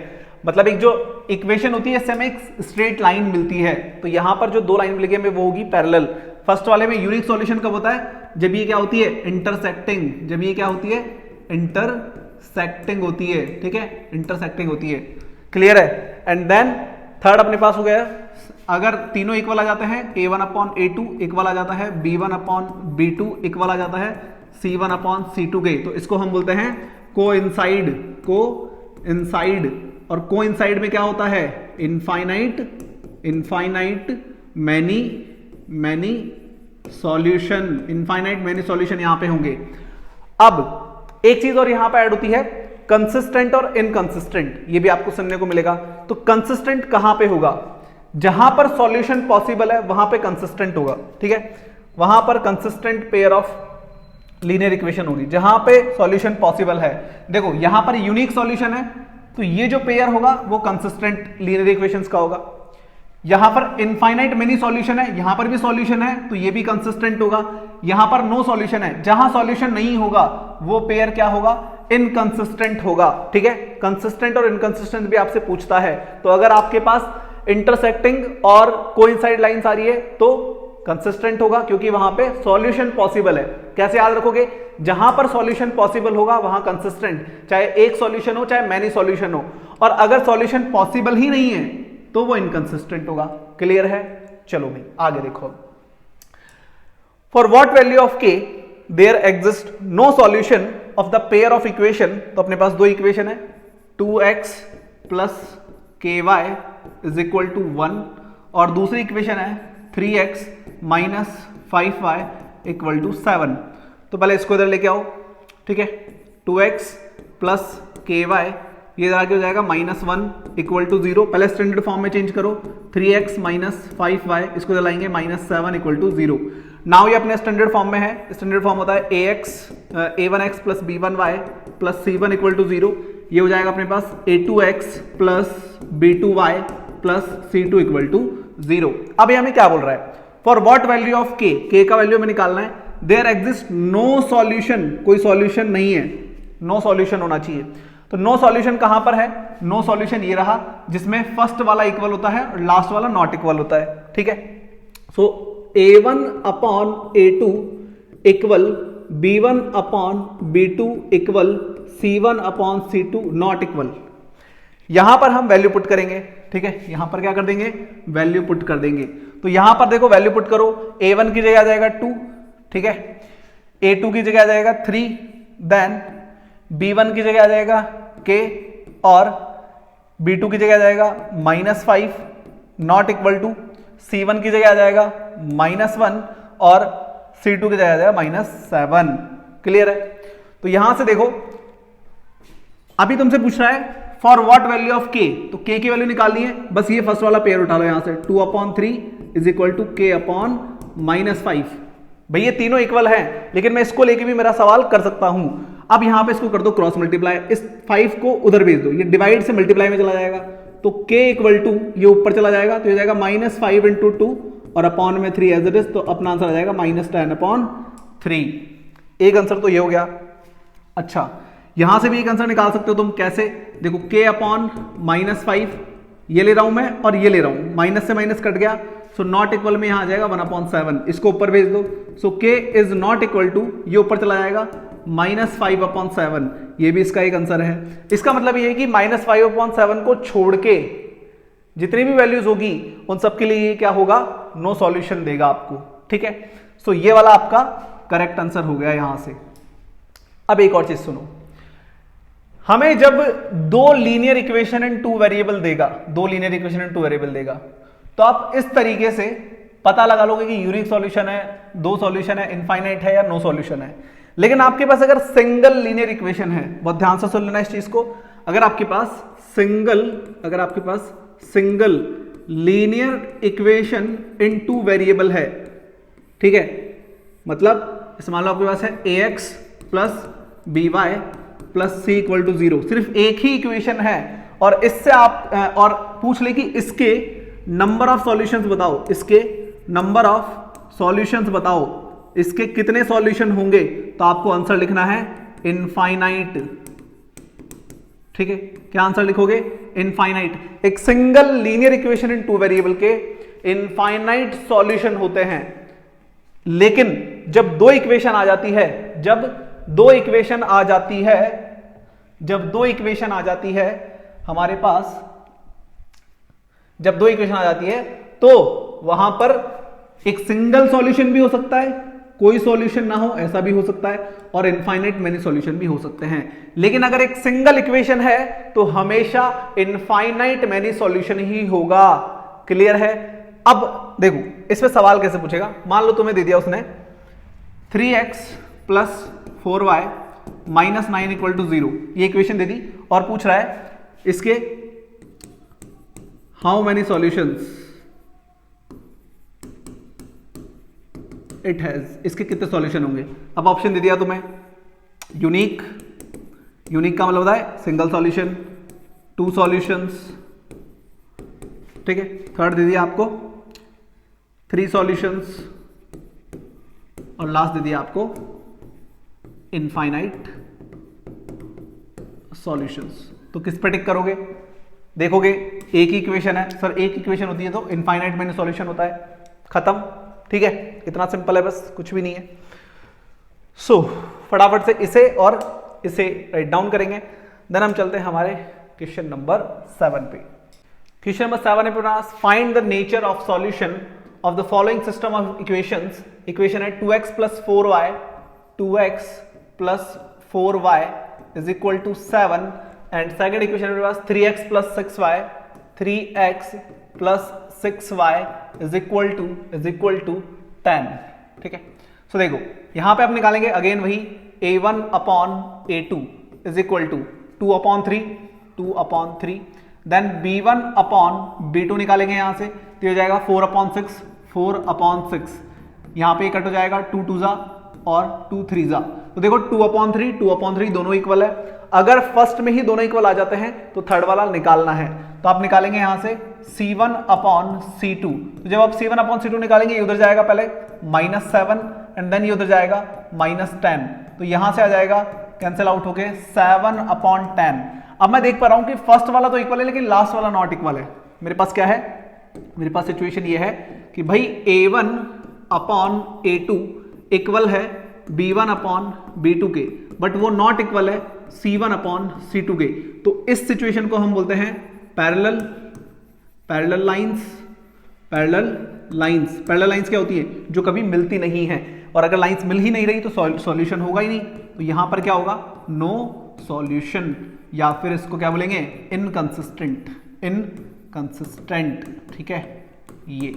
मतलब एक जो इक्वेशन होती है इससे हमें एक स्ट्रेट लाइन मिलती है, तो यहां पर जो दो लाइन मिलेगी हमें वो होगी पैरेलल। फर्स्ट वाले में यूनिक सॉल्यूशन कब होता है, जब ये क्या होती है, इंटरसेक्टिंग, जब ये क्या होती है, इंटरसेक्टिंग होती है। ठीक है, इंटरसेक्टिंग होती है। क्लियर है? एंड देन थर्ड अपने पास हो गया, अगर तीनों इक्वल आ जाते हैं, a1 अपॉन a2 इक्वल आ जाता है, b1 अपॉन b2 इक्वल आ जाता है c1 अपॉन c2 के, तो इसको हम बोलते हैं कोइंसाइड। कोइंसाइड, और कोइंसाइड में क्या होता है, infinite many solution, infinite many solution यहां पे होंगे। अब एक चीज और यहां पे ऐड होती है, कंसिस्टेंट और इनकंसिस्टेंट, ये भी आपको सुनने को मिलेगा। तो कंसिस्टेंट कहां पे होगा, जहां पर सॉल्यूशन पॉसिबल है वहां पे कंसिस्टेंट होगा। ठीक है, वहां पर consistent pair of linear equation होगी, जहां पे सॉल्यूशन पॉसिबल है। देखो यहां पर यूनिक सॉल्यूशन है, तो ये जो पेयर होगा वो कंसिस्टेंट लीनियर इक्वेशंस का होगा। यहां पर इनफाइनाइट मेनी सॉल्यूशन है, यहां पर भी सॉल्यूशन है, तो ये भी कंसिस्टेंट होगा। यहां पर नो सॉल्यूशन है, जहां सॉल्यूशन नहीं होगा वो पेयर क्या होगा, इनकंसिस्टेंट होगा। ठीक है, कंसिस्टेंट और इनकंसिस्टेंट भी आपसे पूछता है, तो अगर आपके पास इंटरसेक्टिंग और कोइंसाइड लाइंस आ रही है तो कंसिस्टेंट होगा, क्योंकि वहां पे सॉल्यूशन पॉसिबल है। कैसे याद रखोगे, जहां पर सॉल्यूशन पॉसिबल होगा वहां कंसिस्टेंट, चाहे एक सॉल्यूशन हो चाहे मैनी सॉल्यूशन हो, और अगर सॉल्यूशन पॉसिबल ही नहीं है तो वो इनकंसिस्टेंट होगा। क्लियर है? चलो भाई आगे देखो, for what value of k there exist no solution of the pair of equation. तो अपने पास दो इक्वेशन है, 2x plus ky is equal to 1, और दूसरी इक्वेशन है 3x minus 5y equal to 7। तो पहले इसको इधर लेके आओ। ठीक है, 2x प्लस के वाई, ये आगे हो जाएगा -1 इक्वल टू 0। पहले स्टैंडर्ड फॉर्म में चेंज करो, 3x माइनस 5y, इसको लाएंगे -7 इक्वल टू 0। नाउ ये अपने स्टैंडर्ड फॉर्म में है। स्टैंडर्ड फॉर्म होता है a1x plus b1y plus c1 equal to 0। ये हो जाएगा अपने पास a2x plus b2y plus c2 equal to 0। अब ये हमें क्या बोल रहा है, for what value of k का वैल्यू हमें निकालना है। देयर एग्जिस्ट नो सॉल्यूशन, कोई सॉल्यूशन नहीं है, नो सॉल्यूशन होना चाहिए। तो नो सॉल्यूशन कहां पर है, नो सॉल्यूशन ये रहा जिसमें फर्स्ट वाला इक्वल होता है और लास्ट वाला नॉट इक्वल होता है, ठीक है। सो a1 upon a2 equal b1 upon b2 equal c1 upon c2 not equal. यहां पर हम वैल्यू पुट करेंगे, ठीक है। यहां पर क्या कर देंगे, वैल्यू पुट कर देंगे। तो यहां पर देखो वैल्यू पुट करो, a1 की जगह आ जाएगा 2, ठीक है, a2 की जगह आ जाएगा 3, देन b1 की जगह आ जाएगा k और b2 की जगह आ जाएगा -5 नॉट इक्वल टू, c1 की जगह आ जाएगा -1 और c2 की जगह आ जाएगा -7। क्लियर है। तो यहां से देखो अभी तुमसे पूछ रहा है for what value of k, तो k की वैल्यू निकालनी है। बस ये फर्स्ट वाला पेयर उठा लो यहां से, 2/3 is equal to k upon -5। भाई ये तीनों इक्वल हैं, लेकिन मैं इसको लेके भी मेरा सवाल कर सकता हूं। अब यहां पे इसको कर दो क्रॉस मल्टीप्लाई, इस 5 को उधर भेज दो, ये डिवाइड से मल्टीप्लाई में चला जाएगा। तो k इक्वल टू ये ऊपर चला जाएगा, तो ये जाएगा -5 इंटू 2 और अपॉन में 3 एज इट इज, तो अपना आंसर आ जाएगा -10/3। एक आंसर तो ये हो गया। अच्छा, यहां से भी एक आंसर निकाल सकते हो तुम, कैसे, देखो k अपॉन -5 ये ले रहा हूं मैं और ये ले रहा हूं, माइनस से माइनस कट गया, सो नॉट इक्वल में यहां आ जाएगा 1/7, इसको ऊपर भेज दो। So k is not equal to, ये ऊपर चला जाएगा -5/7, ये भी इसका एक आंसर है। इसका मतलब ये है कि -5/7 को छोड़ के जितनी भी वैल्यूज होगी उन सब के लिए ये क्या होगा, नो सॉल्यूशन देगा आपको, ठीक है। सो ये वाला आपका करेक्ट आंसर हो गया यहां से। अब एक और चीज सुनो, हमें जब 2 लीनियर इक्वेशन एंड 2 वेरिएबल देगा, 2 लीनियर इक्वेशन एंड 2 वेरिएबल देगा, तो आप इस तरीके से पता लगा लोगे कि यूनिक सॉल्यूशन है, 2 सॉल्यूशन है, इनफाइनाइट है या नो सॉल्यूशन है। लेकिन आपके पास अगर सिंगल लीनियर इक्वेशन है, बहुत ध्यान से सुन लेना इस चीज को, अगर आपके पास single linear equation in 2 variable है, ठीक है, मतलब इस मान लो आपके पास है ax plus by plus c equal to 0, सिर्फ एक ही इक्वेशन है और इससे आप और पूछ ले कि इसके नंबर ऑफ सॉल्यूशंस बताओ, इसके नंबर ऑफ सॉल्यूशंस बताओ, इसके कितने सॉल्यूशन होंगे, तो आपको आंसर लिखना है इनफाइनाइट, ठीक है। क्या आंसर लिखोगे, इनफाइनाइट। एक single linear equation in 2 variable के इनफाइनाइट सॉल्यूशन होते हैं, लेकिन जब 2 इक्वेशन आ जाती है, जब 2 इक्वेशन आ जाती है हमारे पास, जब 2 इक्वेशन आ जाती है तो वहां पर एक सिंगल सॉल्यूशन भी हो सकता है, कोई सॉल्यूशन ना हो ऐसा भी हो सकता है, और इनफाइनाइट मेनी सॉल्यूशन भी हो सकते हैं। लेकिन अगर एक सिंगल इक्वेशन है तो हमेशा इनफाइनाइट मेनी सॉल्यूशन ही होगा। क्लियर है। अब देखो इस पे सवाल कैसे पूछेगा, मान लो तुम्हें दे दिया उसने 3x plus 4y minus 9 equal to 0, ये इक्वेशन दे दी और पूछ रहा है इसके how many solutions it has, इसके कितने सॉल्यूशन होंगे। अब ऑप्शन दे दिया तुम्हें यूनिक, यूनिक का मतलब होता है सिंगल सॉल्यूशन, 2 सॉल्यूशंस, ठीक है। थर्ड दे दिया आपको 3 सॉल्यूशंस और लास्ट दे दिया आपको इनफाइनाइट सॉल्यूशंस। तो किस पे टिक करोगे, देखोगे एक ही इक्वेशन है सर, एक इक्वेशन होती है तो इनफाइनाइट मेनी सॉल्यूशन होता है, खत्म, ठीक है। इतना सिंपल है, बस कुछ भी नहीं है। सो फटाफट से इसे और इसे राइट डाउन करेंगे, देन हम चलते हैं हमारे क्वेश्चन नंबर 7 पे। क्वेश्चन नंबर 7 है, find the nature of solution of the following system of equations. Equation है 2x plus 4y, 2x plus 4y is equal to 7, and second equation मेरे पास 3x plus 6y, 3x plus 6y is equal to 10, ठीक है। सो देखो यहां पे आप निकालेंगे अगेन वही a1 upon a2 is equal to 2/3 then b1 upon b2 निकालेंगे यहां से तो हो जाएगा 4/6 यहां पे कट हो जाएगा 2 2 जा और 2 3 जा। तो देखो 2/3 दोनों इक्वल है। अगर फर्स्ट में ही दोनों इक्वल आ जाते हैं तो थर्ड वाला निकालना है, तो आप निकालेंगे यहां से C1/C2। तो जब आप C1/C2 निकालेंगे उधर जाएगा पहले -7 एंड देन ये उधर जाएगा -10, तो यहां से आ जाएगा कैंसिल आउट होके 7/10। अब मैं देख पा रहा हूं कि फर्स्ट वाला तो इक्वल है लेकिन लास्ट वाला नॉट इक्वल है। मेरे पास क्या है, मेरे पास सिचुएशन ये है कि भाई A1/A2 इक्वल है B1/B2 के, बट वो नॉट इक्वल है C1/C2 के। तो इस सिचुएशन को हम बोलते हैं पैरेलल लाइंस क्या होती है, जो कभी मिलती नहीं है, और अगर लाइंस मिल ही नहीं रही तो सॉल्यूशन होगा ही नहीं। तो यहां पर क्या होगा, नो सॉल्यूशन, या फिर इसको क्या बोलेंगे, इनकंसिस्टेंट। ठीक है, ये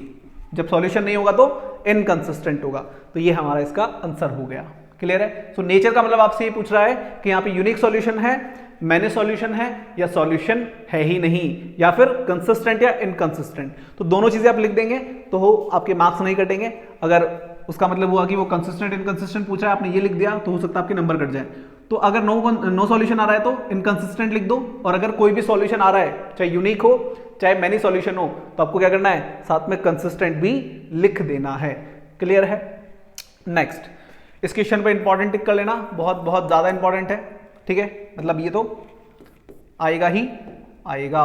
जब सॉल्यूशन नहीं होगा तो इनकंसिस्टेंट होगा। तो ये हमारा इसका आंसर हो गया। क्लियर है। सो नेचर का मतलब आपसे ये पूछ रहा है कि यहाँ पे यूनिक सॉल्यूशन है, मैनी सॉल्यूशन है, या सॉल्यूशन है ही नहीं, या फिर कंसिस्टेंट या इनकंसिस्टेंट। तो दोनों चीजें आप लिख देंगे तो आपके मार्क्स नहीं कटेंगे। अगर उसका मतलब हुआ कि वो कंसिस्टेंट इनकंसिस्टेंट पूछा है, आपने ये लिख दिया तो हो सकता है आपके नंबर कट जाए। तो अगर नो सॉल्यूशन आ रहा है तो इनकंसिस्टेंट लिख दो, और अगर कोई भी सॉल्यूशन आ रहा है, चाहे यूनिक हो चाहे मैनी सॉल्यूशन हो, तो आपको क्या करना है, साथ में कंसिस्टेंट भी लिख देना है। क्लियर है। नेक्स्ट, इस क्वेश्चन पे इंपॉर्टेंट टिक कर लेना, बहुत बहुत ज्यादा इंपॉर्टेंट है। ठीक है, मतलब ये तो आएगा ही आएगा।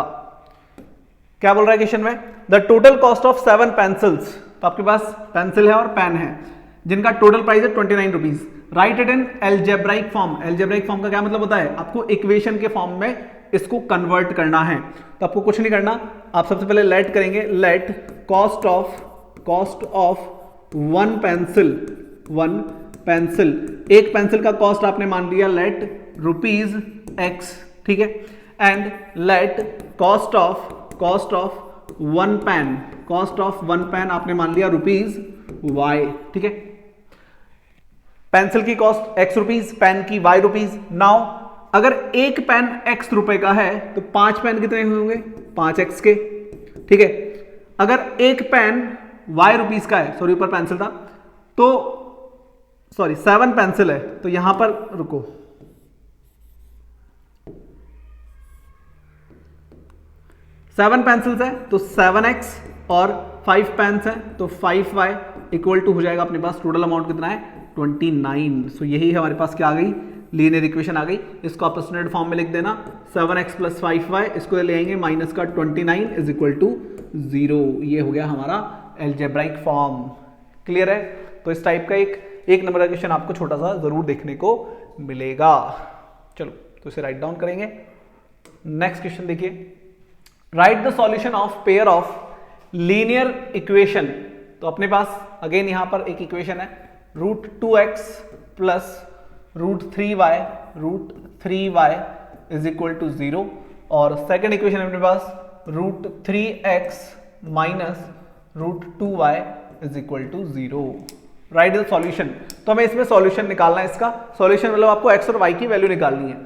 क्या बोल रहा है क्वेश्चन में, the total cost of 7 pencils. तो आपके पास पेंसिल है और पेन है जिनका टोटल प्राइस है 29 rupees. Right it in algebraic form. Algebraic form का क्या मतलब होता है, आपको इक्वेशन के फॉर्म में इसको कन्वर्ट करना है। तो आपको कुछ नहीं करना, आप सबसे पहले लेट करेंगे, let cost of one pencil, एक पेंसिल का कॉस्ट आपने मान लिया लेट ₹X, ठीक है, and let cost of one pen आपने मान लिया ₹Y, ठीक है। पेंसिल की कॉस्ट X रुपीज, पेन की Y रुपीज। नाउ अगर एक पेन X रुपए का है तो 5 पेन कितने होंगे, 5X के, ठीक है। अगर एक पेन Y रुपीज का है, सॉरी ऊपर पेंसिल था, तो सॉरी 7 पेंसिल है, तो यहां पर रुको, 7 पेंसिल्स है तो 7X और 5 पेन्स है तो 5Y इक्वल टू हो जाएगा अपने पास टोटल अमाउंट कितना है 29। सो यही हमारे पास क्या आ गई, लीनियर इक्वेशन आ गई। इसको आप स्टैंडर्ड फॉर्म में लिख देना, 7X + 5Y, इसको ले आएंगे माइनस का 29 इज इक्वल टू 0। ये हो गया हमारा एल्जेब्राइक फॉर्म। क्लियर है। तो इस टाइप का एक नंबर का क्वेश्चन आपको छोटा सा जरूर देखने को मिलेगा। चलो तो इसे राइट डाउन करेंगे। नेक्स्ट क्वेश्चन देखिए, right the solution of pair of linear equation. तो अपने पास अगेन यहां पर एक इक्वेशन है √2x + √3y is equal to 0, और सेकेंड इक्वेशन है अपने पास √3x - √2y is equal to 0। Write the solution. तो हमें इसमें सॉल्यूशन निकालना है। इसका सॉल्यूशन मतलब आपको x और y की वैल्यू निकालनी है।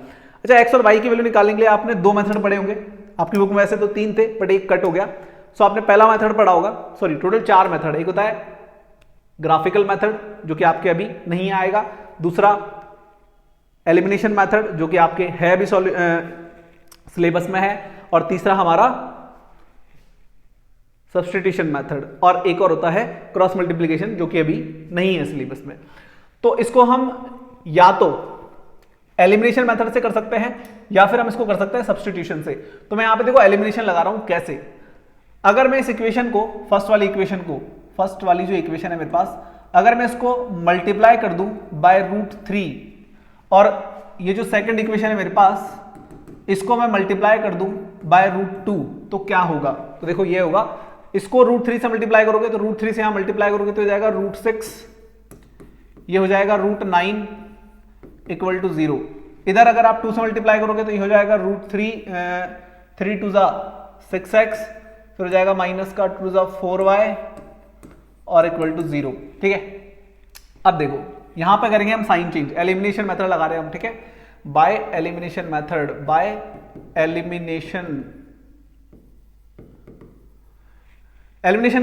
अच्छा, x और y की वैल्यू निकालने के लिए आपने 2 मेथड पढ़े होंगे। आपकी बुक में वैसे तो 3 थे बट एक कट हो गया। सो आपने पहला मेथड पढ़ा होगा, सॉरी टोटल 4 मेथड। एक होता है ग्राफिकल मेथड जो कि आपके अभी नहीं आएगा, दूसरा एलिमिनेशन मेथड जो कि आपके है अभी सिलेबस में है, और तीसरा हमारा सब्स्टिट्यूशन मेथड, और एक और होता है क्रॉस मल्टीप्लिकेशन जो कि अभी नहीं है सिलेबस में। तो इसको हम या तो एलिमिनेशन मेथड से कर सकते हैं या फिर हम इसको कर सकते हैं सब्स्टिट्यूशन से। तो मैं यहां पे देखो एलिमिनेशन लगा रहा हूं कैसे। अगर मैं इस इक्वेशन को, फर्स्ट वाली जो इक्वेशन है मेरे पास, अगर मैं इसको मल्टीप्लाई कर दूं बाय √3, और ये जो सेकंड इक्वेशन है मेरे पास, इसको मैं मल्टीप्लाई कर दूं बाय √2, तो क्या होगा। तो देखो ये होगा, इसको √3 से मल्टीप्लाई करोगे तो √3 से यहां मल्टीप्लाई करोगे तो हो जाएगा √6, ये हो जाएगा √9 इक्वल टू 0। इधर अगर आप 2 से मल्टीप्लाई करोगे तो ये हो जाएगा √3 2 6x, फिर हो जाएगा माइनस का 2 4y और इक्वल टू 0। ठीक है। अब देखो यहां पर करेंगे हम साइन चेंज, एलिमिनेशन मेथड लगा रहे हैं हम, ठीक है। By elimination method, by elimination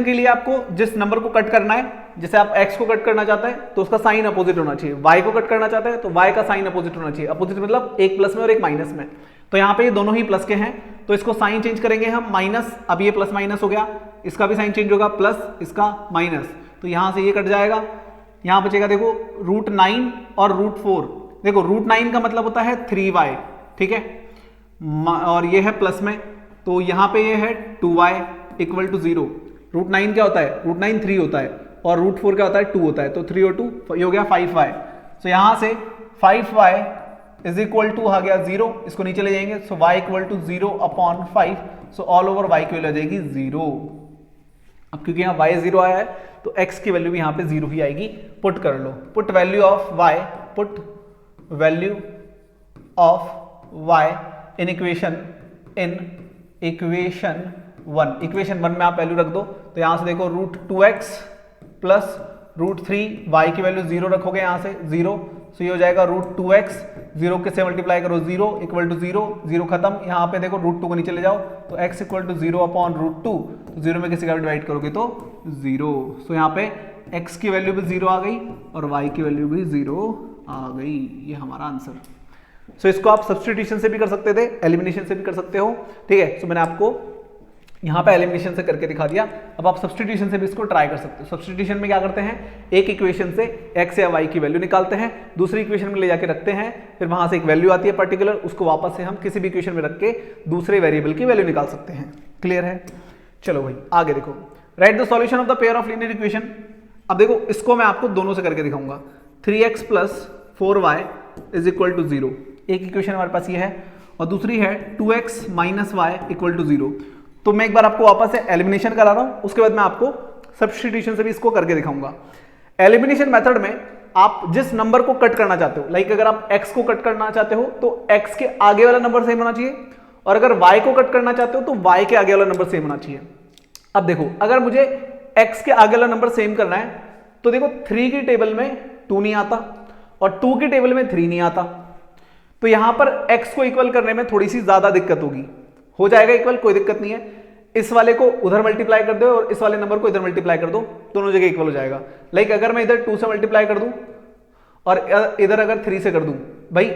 के लिए आपको जिस नंबर को कट करना है, जैसे आप x को कट करना चाहते हैं तो उसका साइन अपोजिट होना चाहिए, y को कट करना चाहते हैं तो y का साइन अपोजिट होना चाहिए। अपोजिट मतलब एक प्लस में और एक माइनस में। तो यहाँ पे ये दोनों ही प्लस के हैं तो इसको साइन चेंज करेंगे हम माइनस, अब ये प्लस माइनस हो गया, इसका भी साइन चेंज होगा प्लस, इसका माइनस, तो यहां से ये कट जाएगा, यहां बचेगा देखो √9 और √4। देखो √9 का मतलब होता है 3y, ठीक है, और ये है प्लस में, तो यहां पे ये है 2y इक्वल टू 0। √9 क्या होता है, √9 3 होता है और √4 क्या होता है 2 होता है, तो 3 और 2 ये हो गया 5y। तो यहां से 5y इज इक्वल टू आ गया 0, इसको नीचे ले जाएंगे, so y equal to 0/5, so all over y की वैल्यू आ जाएगी 0। अब क्योंकि यहाँ y 0 आया है तो x की वैल्यू भी यहाँ पे 0 ही आएगी। पुट कर लो, put value of y, put value of y in equation 1, equation 1 में आप वैल्यू रख दो, तो यहां से देखो √2x प्लस √3, y की वैल्यू 0 रखोगे यहां से 0, सो ये हो जाएगा √2x, 0 के से मल्टीप्लाई करो 0 इक्वल टू 0, 0 खत्म, यहाँ पे देखो √2 को नीचे ले जाओ तो x इक्वल टू 0/√2, तो 0 में किसी का भी डिवाइड करोगे तो 0, सो यहाँ पे x की वैल्यू भी 0 आ गई और y की वैल्यू भी 0 आ गई, ये हमारा आंसर। सो इसको आप सब्स्टिट्यूशन से भी कर सकते थे, एलिमिनेशन से भी कर सकते हो, ठीक है। सो मैंने आपको यहाँ पे एलिमिनेशन से करके दिखा दिया, अब आप सब्स्टिट्यूशन से भी इसको ट्राई कर सकते हो। सब्स्टिट्यूशन में क्या करते हैं, एक इक्वेशन से x या y की वैल्यू निकालते हैं, दूसरी इक्वेशन में ले जाके रखते हैं, फिर वहां से एक वैल्यू आती है पर्टिकुलर, उसको वापस से हम किसी भी इक्वेशन में रख के दूसरे वेरिएबल की वैल्यू निकाल सकते हैं। क्लियर है? चलो भाई आगे देखो, right the solution of the pair of linear equation. अब देखो इसको मैं आपको दोनों से करके दिखाऊंगा। 3x plus 4y is equal to 0, एक इक्वेशन हमारे पास ये है, और दूसरी है 2x minus y equal to 0। तो मैं एक बार आपको वापस से एलिमिनेशन करा रहा हूं, उसके बाद मैं आपको सब्स्टिट्यूशन से भी इसको करके दिखाऊंगा। एलिमिनेशन मेथड में आप जिस नंबर को कट करना चाहते हो, लाइक अगर आप x को कट करना चाहते हो तो x के आगे वाला नंबर सेम होना चाहिए, और अगर y को कट करना चाहते हो तो y के आगे वाला नंबर सेम होना चाहिए। अब देखो अगर मुझे x के आगे वाला नंबर सेम करना है तो देखो 3 की टेबल में 2 नहीं आता और 2 की टेबल में 3 नहीं आता, तो यहां पर x को इक्वल करने में थोड़ी सी ज्यादा दिक्कत होगी। हो जाएगा इक्वल, कोई दिक्कत नहीं है, इस वाले को उधर मल्टीप्लाई कर दो और इस वाले नंबर को इधर मल्टीप्लाई कर दो, दोनों जगह इक्वल हो जाएगा। लाइक अगर मैं इधर 2 से मल्टीप्लाई कर दूं और इधर अगर 3 से कर दूं, भाई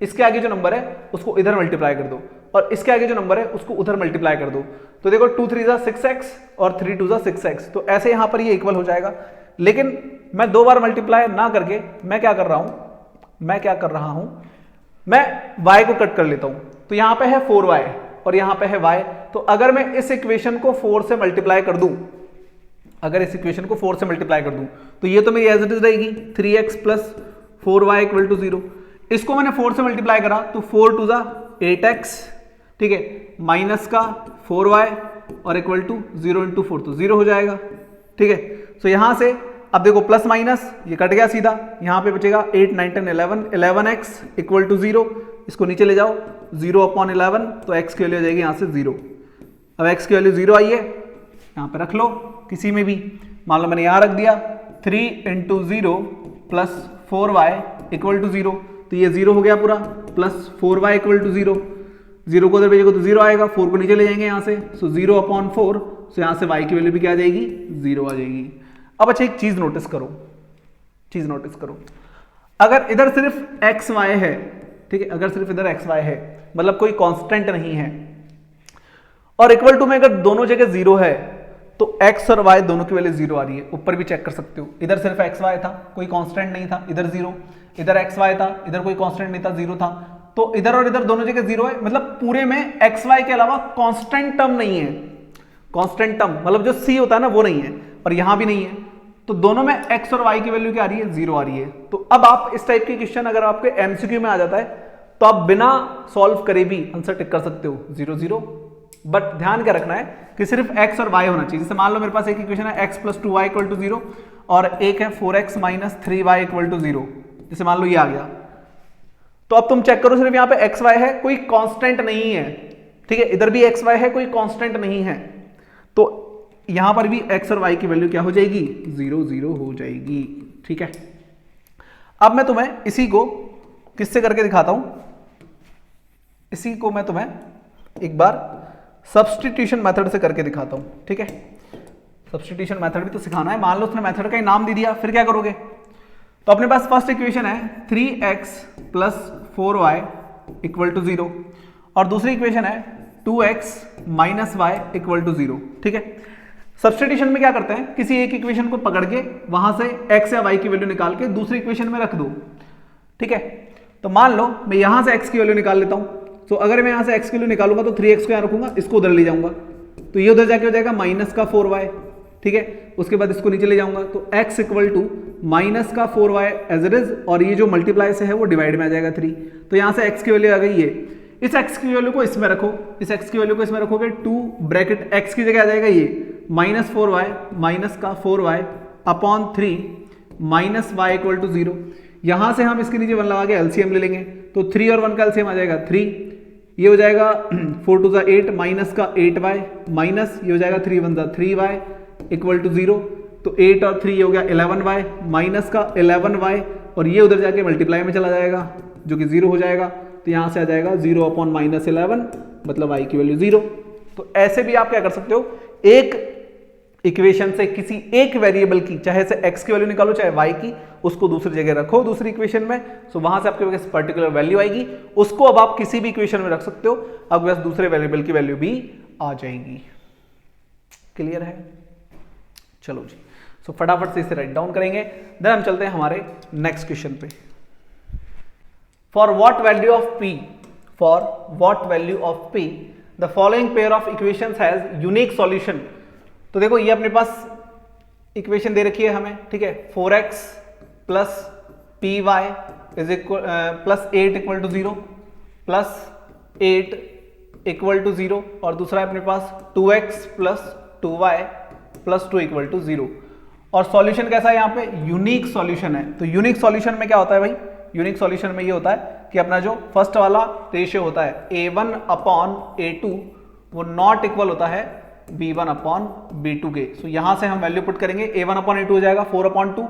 इसके आगे जो नंबर है उसको इधर मल्टीप्लाई कर दो और इसके आगे जो नंबर है उसको उधर मल्टीप्लाई कर दो, तो देखो 2 3 6x और 3 2 6x, तो ऐसे यहां पर ये इक्वल हो जाएगा। लेकिन मैं 2 बार मल्टीप्लाई ना करके मैं क्या कर रहा हूं, मैं y को कट कर लेता हूं, तो यहां पे है 4y और यहां पे है y, तो अगर मैं इस इक्वेशन को 4 से मल्टीप्लाई कर दूं, तो ये तो मेरी एज इट इज रहेगी 3x plus 4y equal to 0। इसको मैंने 4 से मल्टीप्लाई करा तो 4 2 8x, ठीक है, माइनस का 4y और इक्वल टू 0 इंटू 4, तो 0 हो जाएगा, ठीक है। तो यहां से अब देखो प्लस माइनस ये कट गया सीधा, यहां पे बचेगा 8 9 10 11, 11x इक्वल टू 0, इसको नीचे ले जाओ 0/11, तो x की वैल्यू आ जाएगी यहां से 0। अब x की वैल्यू 0 आई है, यहां पे रख लो किसी में भी, मान लो मैंने यहां रख दिया 3 into 0 plus 4y equal to 0, तो ये 0 हो गया पूरा, प्लस 4y इक्वल टू 0, 0 को उधर भेजोगे तो 0 आएगा, 4 को नीचे ले जाएंगे यहां से, सो 0/4, सो यहां से y की वैल्यू भी क्या आ जाएगी 0 आ जाएगी। अब अच्छा एक चीज नोटिस करो, अगर इधर सिर्फ एक्स वाई है, ठीक है, अगर सिर्फ इधर एक्स वाई है मतलब कोई कांस्टेंट नहीं है, और इक्वल टू में अगर दोनों जगह 0 है तो x और y दोनों की वैल्यू 0 आ रही है। ऊपर भी चेक कर सकते हो, इधर सिर्फ एक्स वाई था, कोई कांस्टेंट नहीं था, इधर 0, इधर एक्स वाई था, इधर कोई कांस्टेंट नहीं था, 0 था, तो इधर और इधर दोनों जगह 0 है, मतलब पूरे में एक्स वाई के अलावा कांस्टेंट टर्म नहीं है। कांस्टेंट टर्म मतलब जो c होता है ना वो नहीं है, और यहां भी नहीं है, तो दोनों में x और y की वैल्यू क्या आ रही है 0 आ रही है। तो अब आप इस टाइप के क्वेश्चन अगर आपके एमसीक्यू में आ जाता है तो आप बिना सॉल्व करे भी आंसर टिक कर सकते हो 0 0, बट ध्यान क्या रखना है कि सिर्फ x और y होना चाहिए। जैसे मान लो मेरे पास एक इक्वेशन है x plus 2y equal to 0 और एक है 4x minus 3y equal to 0, जैसे मान लो ये आ गया, तो अब तुम चेक करो सिर्फ यहाँ पे x y है, कोई कांस्टेंट नहीं है, ठीक है, इधर भी x y है, कोई कांस्टेंट नहीं है, तो यहां पर भी x और y की वैल्यू क्या हो जाएगी 0 0 हो जाएगी, ठीक है। अब मैं तुम्हें इसी को किससे करके दिखाता हूं, इसी को मैं तुम्हें एक बार सब्स्टिट्यूशन मेथड से करके दिखाता हूं, ठीक है। सब्स्टिट्यूशन मेथड भी तो सिखाना है। मान लो उसने मेथड का ही नाम दे दिया, फिर क्या करोगे? तो अपने पास फर्स्ट इक्वेशन है 3x plus 4y equal to 0 और दूसरी इक्वेशन है 2x minus y equal to 0, ठीक है। सब्स्टिट्यूशन में क्या करते हैं, किसी एक इक्वेशन को पकड़ के वहां से x या y की वैल्यू निकाल के दूसरी इक्वेशन में रख दो, ठीक है। तो मान लो मैं यहां से x की वैल्यू निकाल लेता हूं, तो अगर मैं यहां से x की वैल्यू निकालूंगा तो 3x को यहां रखूंगा, इसको उधर ले जाऊंगा, तो ये उधर जाके हो जाएगा माइनस का 4y, ठीक है। उसके बाद इसको नीचे ले जाऊंगा तो x इक्वल टू माइनस का 4y एज इट इज, और ये जो मल्टीप्लाई से है वो डिवाइड में आ जाएगा 3। तो यहां से x की वैल्यू आ गई ये, इस x की वैल्यू को इसमें रखो, इस x की वैल्यू को इसमें रखोगे, 2 ब्रैकेट x की जगह आ जाएगा ये माइनस 4y माइनस का 4y upon 3 minus y equal to 0। यहां से हम इसके नीचे 1 लगा के एलसीएम ले लेंगे, तो 3 और 1 का एलसीएम आ जाएगा 3, ये हो जाएगा 4 टू 8 माइनस का 8y माइनस ये हो जाएगा 3 1 3y इक्वल टू 0, तो 8 और 3 ये हो गया 11y माइनस का 11y, और ये उधर जाके मल्टीप्लाई में चला जाएगा जो कि 0 हो जाएगा, तो यहां से आ जाएगा 0 अपॉन माइनस 11 मतलब y की वैल्यू 0। तो ऐसे भी आप क्या कर सकते हो, एक इक्वेशन से किसी एक वेरिएबल की, चाहे से x की वैल्यू निकालो चाहे y की, उसको दूसरी जगह रखो दूसरी इक्वेशन में, सो वहां से आपके पास पर्टिकुलर वैल्यू आएगी, उसको अब आप किसी भी इक्वेशन में रख सकते हो, आपके पास दूसरे वेरिएबल की वैल्यू भी आ जाएगी। क्लियर है? चलो जी, सो फटाफट से इसे राइट डाउन करेंगे, देन हम चलते हैं हमारे नेक्स्ट क्वेश्चन पे। For what value of p, for what value of p the following pair of equations has unique solution. तो देखो ये अपने पास इक्वेशन दे रखी है हमें, ठीक है। 4x plus P Y is equal plus 8 equal to 0 plus 8 equal to 0, और दूसरा है अपने पास 2x plus 2y plus 2 equal to 0। और सॉल्यूशन कैसा है यहाँ पे? यूनिक सॉल्यूशन है। तो यूनिक सॉल्यूशन में क्या होता है भाई? यूनिक सॉल्यूशन में ये होता है कि अपना जो फर्स्ट वाला रेशियो होता है a1 अपॉन a2 वो नॉट इक्वल होता है b1 अपॉन b2 के। सो यहां से हम वैल्यू पुट करेंगे, a1 अपॉन a2 हो जाएगा 4 upon 2,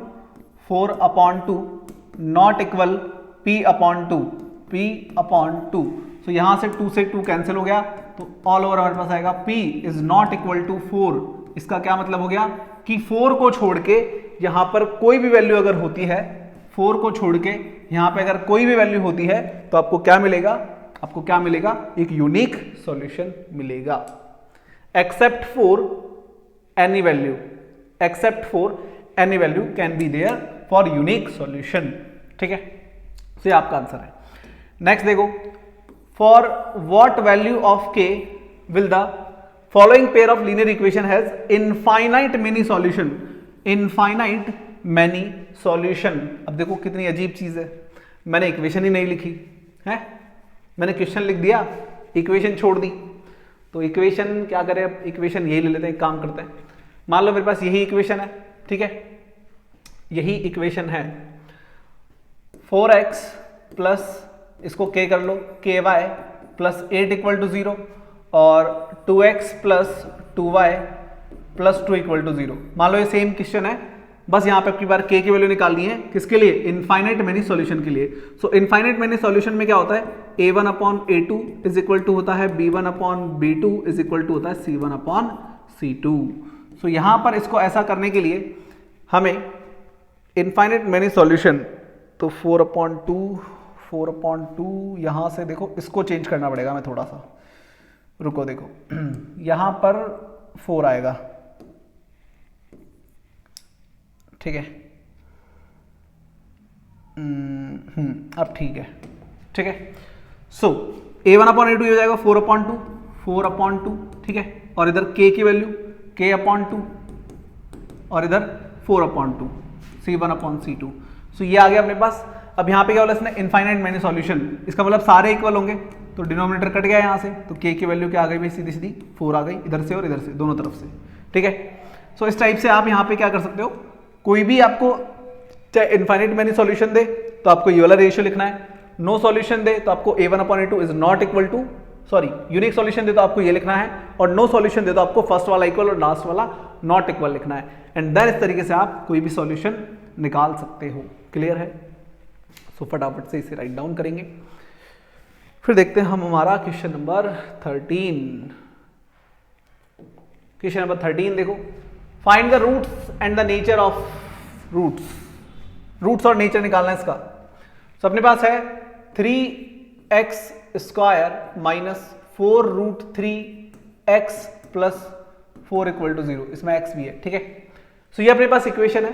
4 upon 2 not equal p upon 2, p upon 2। सो यहां से 2 से 2 कैंसिल हो गया, तो ऑल ओवर हमारे पास आएगा p is not equal to 4। इसका क्या मतलब हो गया कि 4 को छोड़ के यहां पर कोई भी वैल्यू अगर होती है, 4 को छोड़ के यहां पे अगर कोई भी वैल्यू होती है तो आपको क्या मिलेगा? आपको क्या मिलेगा? एक यूनिक सॉल्यूशन मिलेगा। Except for any value, except for any value can be there for unique solution, ठीक है। तो ये आपका आंसर है। नेक्स्ट देखो, for what value of k will the following pair of linear equation has infinite many solution, infinite many solution. अब देखो कितनी अजीब चीज है, मैंने इक्वेशन ही नहीं लिखी है, मैंने क्वेश्चन लिख दिया, इक्वेशन छोड़ दी। तो इक्वेशन क्या करें, अब इक्वेशन यही ले लेते हैं, एक काम करते हैं। मान लो मेरे पास यही इक्वेशन है, ठीक है, यही इक्वेशन है 4x प्लस इसको k कर लो ky प्लस 8 इक्वल टू 0 और 2x plus 2y plus 2 equal to 0। मान लो ये सेम क्वेश्चन है, बस यहाँ पे आपकी बार k की वैल्यू निकालनी है, किसके लिए? इनफाइनाइट मेनी सॉल्यूशन के लिए। सो इनफाइनाइट मेनी सॉल्यूशन में क्या होता है? a1 upon a2 is equal to होता है b1 upon b2 is equal to होता है c1 अपॉन c2। सो यहाँ पर इसको ऐसा करने के लिए हमें इनफाइनाइट मेनी सॉल्यूशन, तो 4/2 यहाँ से देखो इसको चेंज करना पड़ेगा, मैं थोड़ा सा रुको, देखो यहाँ पर 4 आएगा, ठीक है। अब ठीक है, ठीक है। सो a1 अपॉन a2 हो जाएगा 4/2, 4/2, ठीक है। और इधर k की वैल्यू k/2 और इधर 4/2, c1 अपॉन c2। सो ये आ गया अपने पास। अब यहाँ पे क्या बोला इसने? इनफाइनाइट मेनी सॉल्यूशन, इसका मतलब सारे इक्वल होंगे, तो डिनोमिनेटर कट गया यहाँ से, तो k की वैल्यू क्या आ गई भाई? सीधी सीधी 4 आ गई, इधर से और इधर से, दोनों तरफ से, ठीक है। सो इस टाइप से आप यहाँ पे क्या कर सकते हो, कोई भी आपको चाहे इनफाइनाइट मेनी सॉल्यूशन दे तो आपको ये वाला रेशियो लिखना है, नो सॉल्यूशन दे तो आपको a1 upon a2 is not equal to, sorry unique solution दे तो आपको ये लिखना है, और नो सॉल्यूशन दे तो आपको फर्स्ट वाला इक्वल और लास्ट वाला नॉट इक्वल लिखना है। एंड देन इस तरीके से आप कोई भी सॉल्यूशन निकाल सकते हो। क्लियर है? सो फटाफट से इसे राइट डाउन करेंगे। फिर देखते हैं हम हमारा क्वेश्चन नंबर 13। क्वेश्चन नंबर 13 देखो, find the roots and the nature of roots और नेचर निकालना है इसका। तो अपने पास है 3x² minus 4√3x plus 4 equal to 0, इसमें x भी है, ठीक है। सो ये अपने पास इक्वेशन है।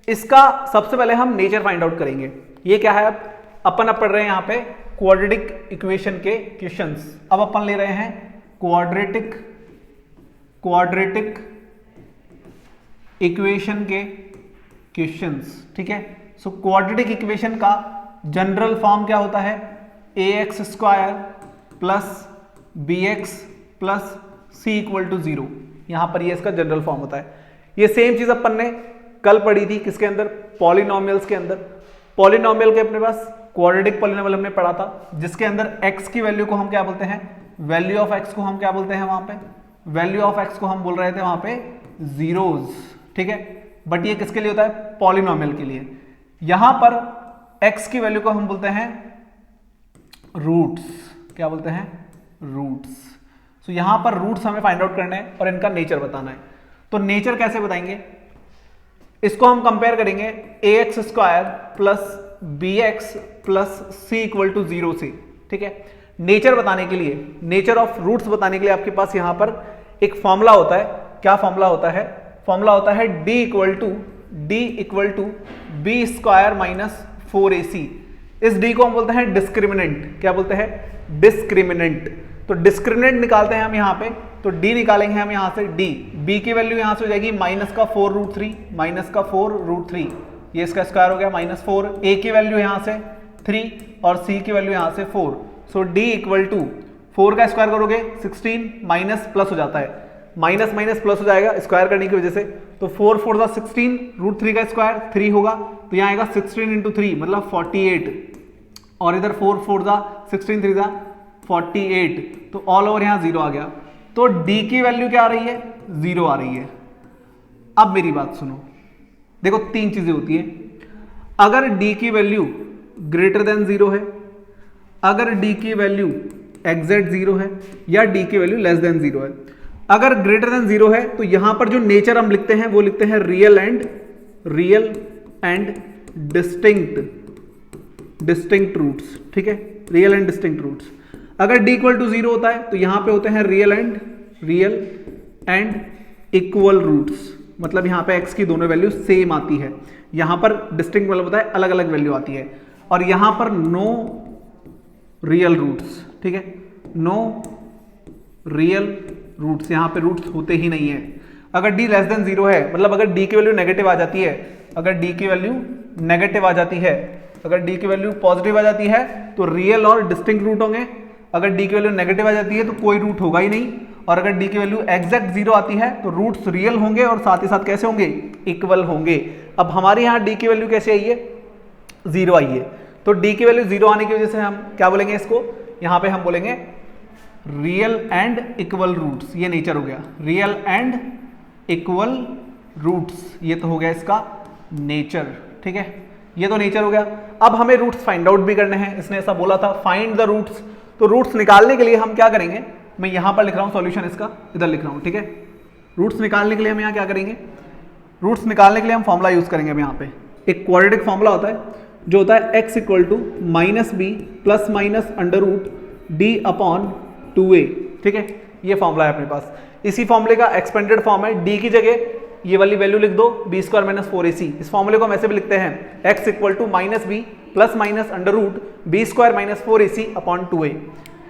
इसका सबसे पहले हम नेचर फाइंड आउट करेंगे। ये क्या है, अब पढ़ रहे हैं यहाँ पे क्वाड्रेटिक इक्वेशन के क्वेश्चंस। अब अपन ले रहे हैं क्वाड्रेटिक इक्वेशन के क्वेश्चंस, ठीक है। सो क्वाड्रेटिक इक्वेशन का जनरल फॉर्म क्या होता है, ax² plus bx plus c equal to 0। यहां पर ये इसका जनरल फॉर्म होता है। ये सेम चीज अपन ने कल पढ़ी थी, किसके अंदर, पॉलिनोमियल्स के अंदर। पॉलिनोमियल के अपने पास क्वाड्रेटिक पॉलिनोमियल हमने पढ़ा था, जिसके अंदर x की वैल्यू को हम क्या बोलते हैं, वैल्यू ऑफ x को हम क्या बोलते हैं, वहां पे वैल्यू ऑफ x को हम बोल रहे थे वहां पे जीरोज, ठीक है। बट ये किसके लिए होता है, पॉलिनोमियल के लिए। यहां पर x की वैल्यू को हम बोलते हैं रूट्स, क्या बोलते हैं, रूट्स। सो यहां पर रूट्स हमें फाइंड आउट करना है और इनका नेचर बताना है। तो नेचर कैसे बताएंगे, इसको हम कंपेयर करेंगे ax² plus bx plus c equal to 0 से, ठीक है। नेचर बताने के लिए, नेचर ऑफ रूट्स बताने के लिए आपके पास यहां पर एक फॉर्मूला होता है। क्या फॉर्मूला होता है, फॉर्मूला होता है d equal to b² minus 4ac। इस d को हम बोलते हैं डिस्क्रिमिनेंट, क्या बोलते हैं, डिस्क्रिमिनेंट। तो डिस्क्रिमिनेंट निकालते हैं हम यहाँ पे, तो d निकालेंगे हम यहाँ से d, b की वैल्यू यहाँ से हो जाएगी -4√3, -4√3, ये इसका स्क्वायर हो गया -4। a की वैल्यू यहाँ से 3 और c की वैल्यू यहाँ से 4। सो d इक्वल टू 4 का स्क्वायर करोगे 16, माइनस प्लस हो जाता है, माइनस माइनस प्लस हो जाएगा स्क्वायर करने की वजह से। तो 4 4 दा 16, √3 का स्क्वायर 3 होगा, तो यहाँ आएगा 16 × 3 मतलब 48, और इधर 4 4 दा 16 3 दा 48, तो ऑल ओवर यहाँ 0 आ गया। तो d की वैल्यू क्या आ रही है, 0 आ रही है। अब मेरी बात सुनो, देखो तीन चीजें होती है, अगर d की वैल्यू ग्रेटर देन 0 है, अगर d की वैल्यू एग्जैक्ट 0 है, या d की वैल्यू लेस देन 0 है। अगर ग्रेटर देन 0 है तो यहां पर जो नेचर हम लिखते हैं वो लिखते हैं रियल एंड डिस्टिंक्ट रूट्स, ठीक है, रियल एंड डिस्टिंक्ट रूट्स। अगर d इक्वल टू 0 होता है तो यहां पे होते हैं रियल एंड इक्वल रूट्स, मतलब यहां पे x की दोनों वैल्यू सेम आती है। यहां पर डिस्टिंक्ट मतलब होता है अलग अलग वैल्यू आती है, और यहां पर नो रियल रूट्स, ठीक है, नो रियल रूट्स, यहां पे रूट्स होते ही नहीं है। अगर d लेस देन 0 है, मतलब अगर d की वैल्यू नेगेटिव आ जाती है, अगर d की वैल्यू नेगेटिव आ जाती है, अगर d की वैल्यू पॉजिटिव आ जाती है तो रियल और डिस्टिंक्ट रूट होंगे। अगर d की वैल्यू नेगेटिव आ जाती है तो कोई रूट होगा ही नहीं, और अगर d की वैल्यू एग्जैक्ट 0 आती है तो रूट्स रियल होंगे और साथ ही साथ कैसे होंगे, इक्वल होंगे। अब हमारे यहाँ d की वैल्यू कैसे आई है, 0 आई है, तो d की वैल्यू 0 आने की वजह से हम क्या बोलेंगे इसको, यहाँ पे हम बोलेंगे रियल एंड इक्वल रूट्स। ये नेचर हो गया, रियल एंड इक्वल रूट्स, ये तो हो गया इसका नेचर, ठीक है, ये तो नेचर हो गया। अब हमें रूट्स फाइंड आउट भी करने हैं, इसने ऐसा बोला था फाइंड द रूट्स। तो रूट्स निकालने के लिए हम क्या करेंगे, मैं यहां पर लिख रहा हूं सॉल्यूशन इसका, इधर लिख रहा हूं, ठीक है। रूट्स निकालने के लिए हम यहां क्या करेंगे, रूट्स निकालने के लिए हम फॉर्मूला यूज करेंगे। हम यहां पे एक क्वाड्रेटिक फॉर्मूला होता है जो होता है x equal to -b plus minus √d/2a, ठीक है, ये फॉर्मूला है अपने पास। इसी फॉर्मूले का एक्सपेंडेड फॉर्म है, d की जगह ये वाली वैल्यू लिख दो b² - 4ac। इस फॉर्मूले को हम ऐसे भी लिखते हैं x equal to -b plus minus √b² - 4ac/2a।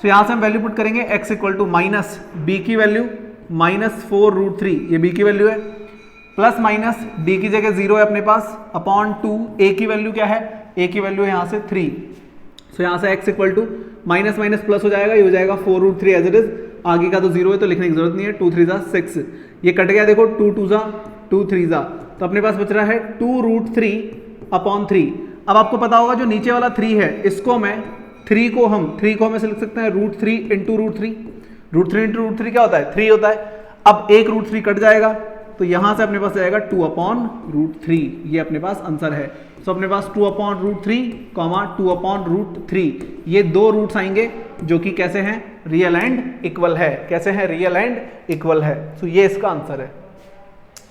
तो यहां से हम वैल्यू पुट करेंगे, x equal to minus b की वैल्यू -4√3, ये b की वैल्यू है, प्लस माइनस d की जगह 0 है अपने पास, अपॉन 2, a की वैल्यू क्या है, a की वैल्यू है यहाँ से 3। सो यहाँ से x equal to minus minus plus हो जाएगा, ये हो जाएगा 4√3 एज इट इज, आगे का तो 0 है तो लिखने की जरूरत नहीं है, 2 3 6, ये कट गया, देखो 2 2 2 3, तो अपने पास बच रहा है 2√3/3। अब आपको पता होगा जो नीचे वाला 3 है, इसको मैं 3 को हम ऐसे लिख सकते हैं √3 × √3। √3 × √3 क्या होता है, 3 होता है। अब एक √3 कट जाएगा, तो यहां से अपने पास जाएगा 2/√3, ये अपने पास आंसर है। तो अपने पास 2/√3, 2/√3, ये दो रूट्स आएंगे जो कि कैसे हैं, रियल एंड इक्वल है। कैसे हैं, रियल एंड इक्वल है। तो ये इसका आंसर है।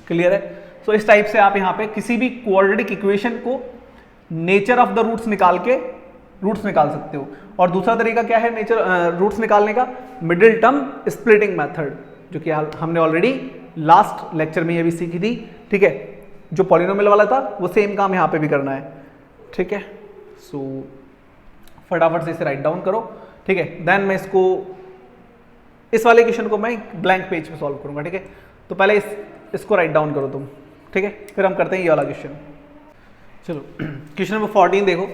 क्लियर है। तो इस टाइप से आप यहाँ पे किसी भी क्वाड्रेटिक इक्वेशन को नेचर ऑफ द रूट्स निकाल के रूट्स निकाल सकते हो। और दूसरा तरीका क्या है नेचर रूट्स निकालने का, मिडिल टर्म स्प्लिटिंग मेथड, जो कि हमने ऑलरेडी लास्ट लेक्चर में ये भी सीखी थी। ठीक है, जो पॉलिनोमियल वाला था वो सेम काम यहाँ पे भी करना है। ठीक है, सो फटाफट से इसे राइट डाउन करो। ठीक है, देन मैं इस वाले क्वेश्चन को मैं ब्लैंक पेज पे सॉल्व करूंगा। ठीक है, तो पहले इसको राइट डाउन करो तुम। ठीक है, फिर हम करते हैं ये वाला क्वेश्चन। चलो क्वेश्चन नंबर 14 देखो।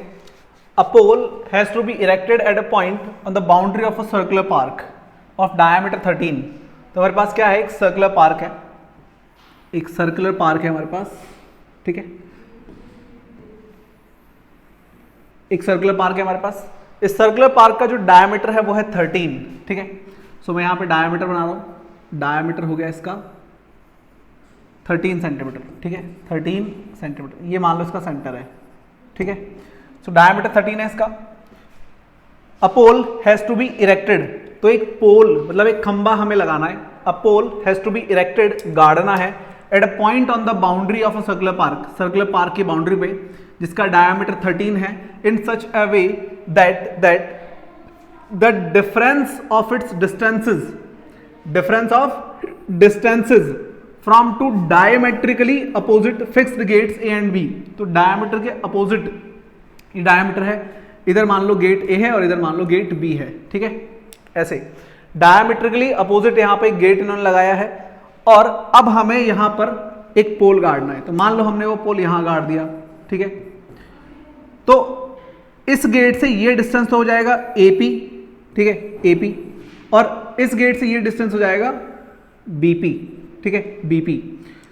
A pole has to be erected at a point on the boundary of a circular park of diameter 13। तो हमारे पास क्या है, एक सर्कुलर पार्क है, एक सर्कुलर पार्क है हमारे पास। ठीक है, एक सर्कुलर पार्क है हमारे पास। इस सर्कुलर पार्क का जो डायमीटर है वो है 13। ठीक है, सो मैं यहां पे डायमीटर बना रहा हूं। डायमीटर हो गया इसका 13 सेंटीमीटर। ठीक है, 13 सेंटीमीटर, ये मान लो इसका सेंटर है। ठीक है, सो डायमीटर 13 है इसका। A pole has to be erected, तो एक पोल मतलब एक खंबा हमें लगाना है। A pole has to be erected, गाड़ना है, at a point on the boundary of a circular park, circular park की बाउंड्री पे, जिसका डायमीटर 13 है, in such a way that the difference of its distances from two diametrically opposite fixed gates A and B. तो diameter के opposite, ये diameter है, इधर मान लो गेट ए है और इधर मान लो गेट बी है। ठीक है, ऐसे डायमेट्रिकली अपोजिट यहां पे गेट इन्होंने लगाया है, और अब हमें यहां पर एक पोल गाड़ना है। तो मान लो हमने वो पोल यहां गाड़ दिया। ठीक है, तो इस गेट से ये डिस्टेंस तो हो जाएगा AP। ठीक है, AP, और इस गेट से ये डिस्टेंस हो जाएगा BP। ठीक है, BP,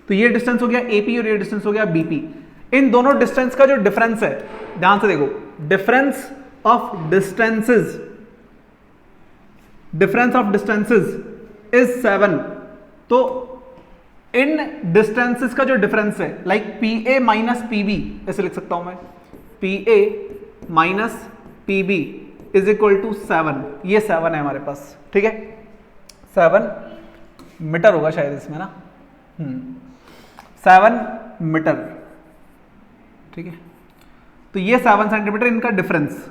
तो ये डिस्टेंस हो गया AP और ये डिस्टेंस हो गया BP। इन दोनों डिस्टेंस का जो डिफरेंस है, ध्यान से देखो, डिफरेंस ऑफ डिस्टेंसेस इज 7। तो इन डिस्टेंसेस का जो डिफरेंस है, लाइक PA माइनस PB, ऐसे लिख सकता हूं मैं, PA minus PB is equal to 7। ये 7 है हमारे पास। ठीक है, 7 मीटर होगा शायद इसमें ना, 7 मीटर। ठीक है, तो ये 7 सेंटीमीटर इनका डिफरेंस।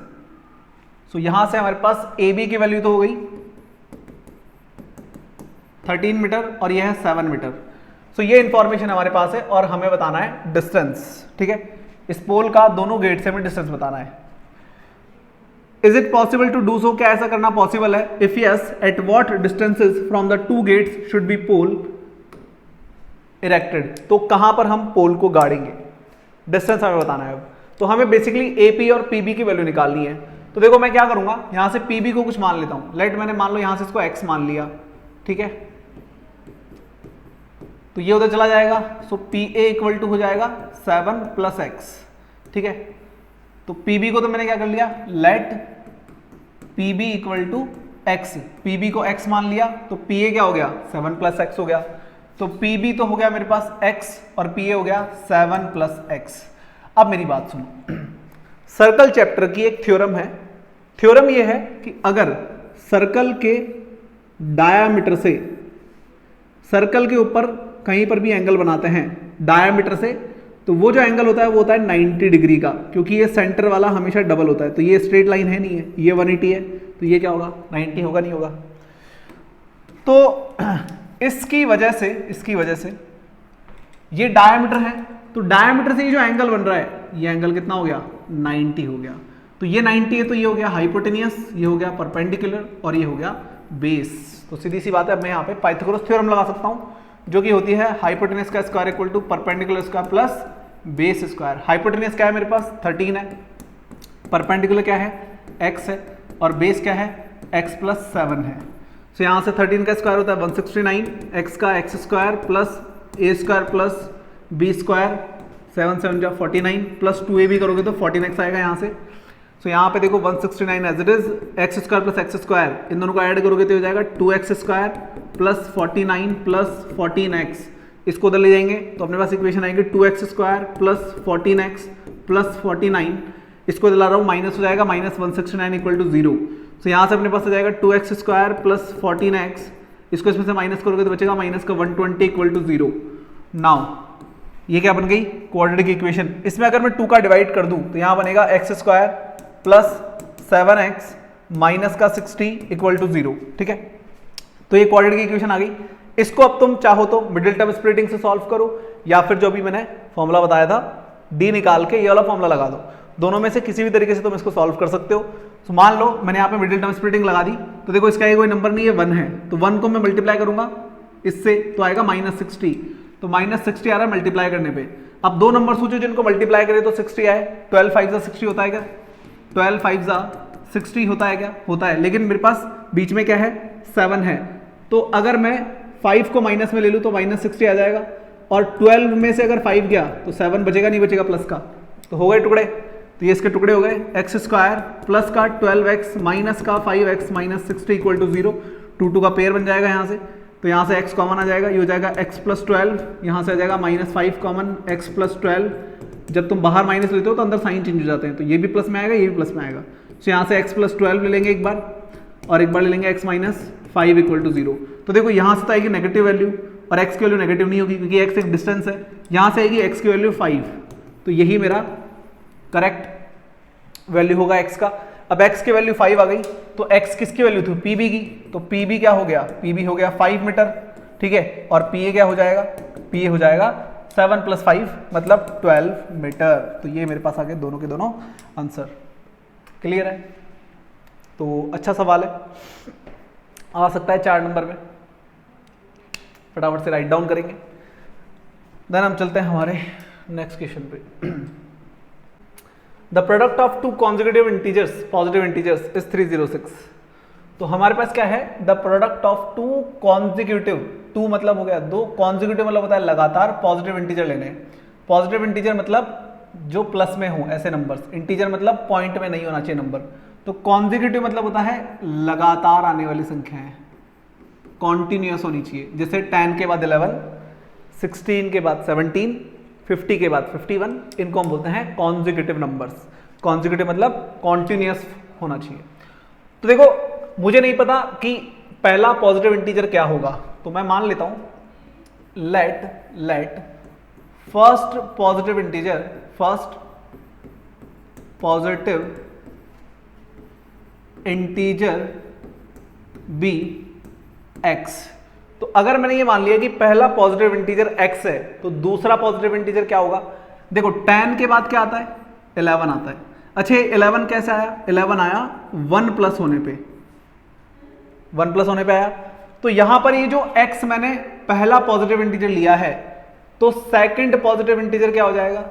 सो यहां से हमारे पास AB की वैल्यू तो हो गई 13 मीटर और ये है 7 मीटर। सो ये इंफॉर्मेशन हमारे पास है और हमें बताना है डिस्टेंस। ठीक है, इस पोल का दोनों गेट से हमें डिस्टेंस बताना है। Is it possible to do so, क्या ऐसा करना पॉसिबल है? If yes, at what distances from the two gates should be pole erected. तो कहां पर हम पोल को गाड़ेंगे, डिस्टेंस हमें बताना है। तो हमें बेसिकली AP और PB की वैल्यू निकालनी है। तो देखो मैं क्या करूंगा, यहां से PB को कुछ मान लेता हूं। लेट मैंने मान लो यहां से इसको x मान लिया। ठीक है, तो ये उधर चला जाएगा। सो PA इक्वल टू हो जाएगा 7 + x। ठीक है, तो PB को तो मैंने क्या कर लिया, let PB equal to x। PB को x मान लिया, तो PA क्या हो गया, 7 + x हो गया। तो PB तो हो गया मेरे पास x और PA हो गया 7 + x। अब मेरी बात सुनो, सर्कल चैप्टर की एक थ्योरम है। थ्योरम ये है कि अगर सर्कल के डायामीटर से, सर्कल के ऊपर कहीं पर भी एंगल बनाते हैं डायामीटर से, तो वो जो एंगल होता है वो होता है 90 डिग्री का, क्योंकि ये सेंटर वाला हमेशा डबल होता है। तो ये स्ट्रेट लाइन है नहीं है, ये 180 है, तो ये क्या होगा 90 होगा, नहीं होगा। तो इसकी वजह से ये डायामीटर है, तो डायामीटर से ये जो एंगल बन रहा है, ये एंगल कितना हो गया 90 हो गया। तो ये 90 है, तो ये हो गया हाइपोटेनियस, ये हो गया परपेंडिकुलर और ये हो गया बेस। तो सीधी सी बात है, अब मैं यहाँ पे पाइथागोरस थ्योरम लगा सकता हूँ, जो कि होती है हाइपोटेनियस का square equal to perpendicular square plus base square. Hypotenuse क्या है मेरे पास 13 है, परपेंडिकुलर क्या है x है, और बेस क्या है x + 7 है। तो यहाँ से 13 का स्क्वायर होता है 169, x का x square plus a square plus b square, 7 7 जा 49 प्लस 2a भी करोगे तो 14x आएगा यहाँ से। तो यहाँ पे देखो 169 as it is, x square plus x square, इन दोनों को ऐड करोगे तो हो जाएगा 2x square plus 49 plus 14x, इसको उधर ले जाएंगे तो अपने पास इक्वेशन आएगी 2x square plus 14x plus 49, इसको दिला रहा हूँ माइनस हो जाएगा -169 इक्वल टू 0। तो यहाँ से अपने पास आ जाएगा 2x स्क्वायर प्लस 14x, इसको इसमें से माइनस करोगे तो बचेगा माइनस का 120 इक्वल टू 0। नाउ ये क्या बन गई क्वाड्रेटिक इक्वेशन। इसमें अगर मैं 2 का डिवाइड कर दूं तो यहाँ बनेगा x square plus 7x minus का 60 इक्वल टू 0। ठीक है, तो ये क्वाड्रेटिक इक्वेशन आ गई। इसको अब तुम चाहो तो मिडिल टर्म स्प्लिटिंग से सॉल्व करो या फिर जो भी मैंने फॉर्मूला बताया था d निकाल के ये वाला फॉर्मूला लगा दो, दोनों में से किसी भी तरीके से तुम इसको सॉल्व कर सकते हो। तो मान लो मैंने यहाँ पे मिडिल टर्म स्प्लिटिंग लगा दी, तो देखो इसका ये कोई नंबर नहीं है 1 है, तो 1 को मैं मल्टीप्लाई करूंगा इससे तो आएगा -60, तो -60 आ रहा है मल्टीप्लाई करने पे। अब दो नंबर सोचो जिनको मल्टीप्लाई करे तो 60 आए, 12 5 60 होता है क्या, 12 5 60 होता है क्या, होता है, लेकिन मेरे पास बीच में क्या है 7 है, तो अगर मैं 5 को माइनस में ले लूँ तो -60 आ जाएगा, और 12 में से अगर 5 गया तो 7 बचेगा नहीं बचेगा प्लस का, तो हो गए टुकड़े, तो ये इसके टुकड़े हो गए। एक्स स्क्वायर प्लस का 12x माइनस का 5x माइनस 60 इक्वल टू 0, 2 का पेयर बन जाएगा यहाँ से, तो यहाँ से x कॉमन आ जाएगा, ये हो जाएगा x प्लस 12, यहाँ से आ जाएगा -5 कॉमन, x प्लस 12, जब तुम बाहर माइनस लेते हो तो अंदर साइन चेंज हो जाते हैं, तो ये भी प्लस में आएगा ये भी प्लस में आएगा, तो यहाँ से x प्लस 12 ले लेंगे एक बार, और एक बार ले लेंगे x माइनस 5 इक्वल टू 0। तो देखो यहाँ से तो आएगी नेगेटिव वैल्यू और x की वैल्यू नेगेटिव नहीं होगी क्योंकि x एक डिस्टेंस है, यहाँ से आएगी x की वैल्यू 5, तो यही मेरा करेक्ट वैल्यू होगा x का। अब x की वैल्यू 5 आ गई, तो x किसकी वैल्यू थी pb की, तो pb क्या हो गया, pb हो गया 5 मीटर, ठीक है, और pa क्या हो जाएगा, pa हो जाएगा 7 + 5 मतलब 12 मीटर। तो ये मेरे पास आ गए दोनों के दोनों आंसर। क्लियर है, तो अच्छा सवाल है, आ सकता है 4 नंबर में, फटाफट से राइट डाउन करेंगे। देन हम चलते हैं हमारे नेक्स्ट क्वेश्चन पे। The product of 2 consecutive integers positive integers is 306। तो हमारे पास क्या है, द प्रोडक्ट ऑफ 2 कॉन्जिक्यूटिव, 2 मतलब हो गया 2, कॉन्जिक्यूटिव मतलब होता है लगातार पॉजिटिव इंटीजर लेने, पॉजिटिव इंटीजर मतलब जो प्लस में हो ऐसे नंबर्स, इंटीजर मतलब पॉइंट में नहीं होना चाहिए नंबर, तो कॉन्जिक्यूटिव मतलब होता है लगातार आने वाली संख्याएं, कॉन्टिन्यूअस होनी चाहिए, जैसे 10 के बाद 11, 16 के बाद 17, 50 के बाद 51, इनको हम बोलते हैं कॉन्जिक्यूटिव नंबर्स। कॉन्जिक्यूटिव मतलब कॉन्टिन्यूअस होना चाहिए। तो देखो मुझे नहीं पता कि पहला पॉजिटिव इंटीजर क्या होगा, तो मैं मान लेता हूं let first positive integer be x। तो अगर मैंने ये मान लिया कि पहला पॉजिटिव इंटीजर x है, तो दूसरा पॉजिटिव इंटीजर क्या होगा, देखो 10 के बाद क्या आता है, 11 आता है। अच्छा 11 कैसे आया, 11 आया 1 प्लस होने पे, 1 प्लस होने पे आया, तो यहां पर ये जो x मैंने पहला पॉजिटिव इंटीजर लिया है, तो सेकंड पॉजिटिव इंटीजर क्या हो जाएगा,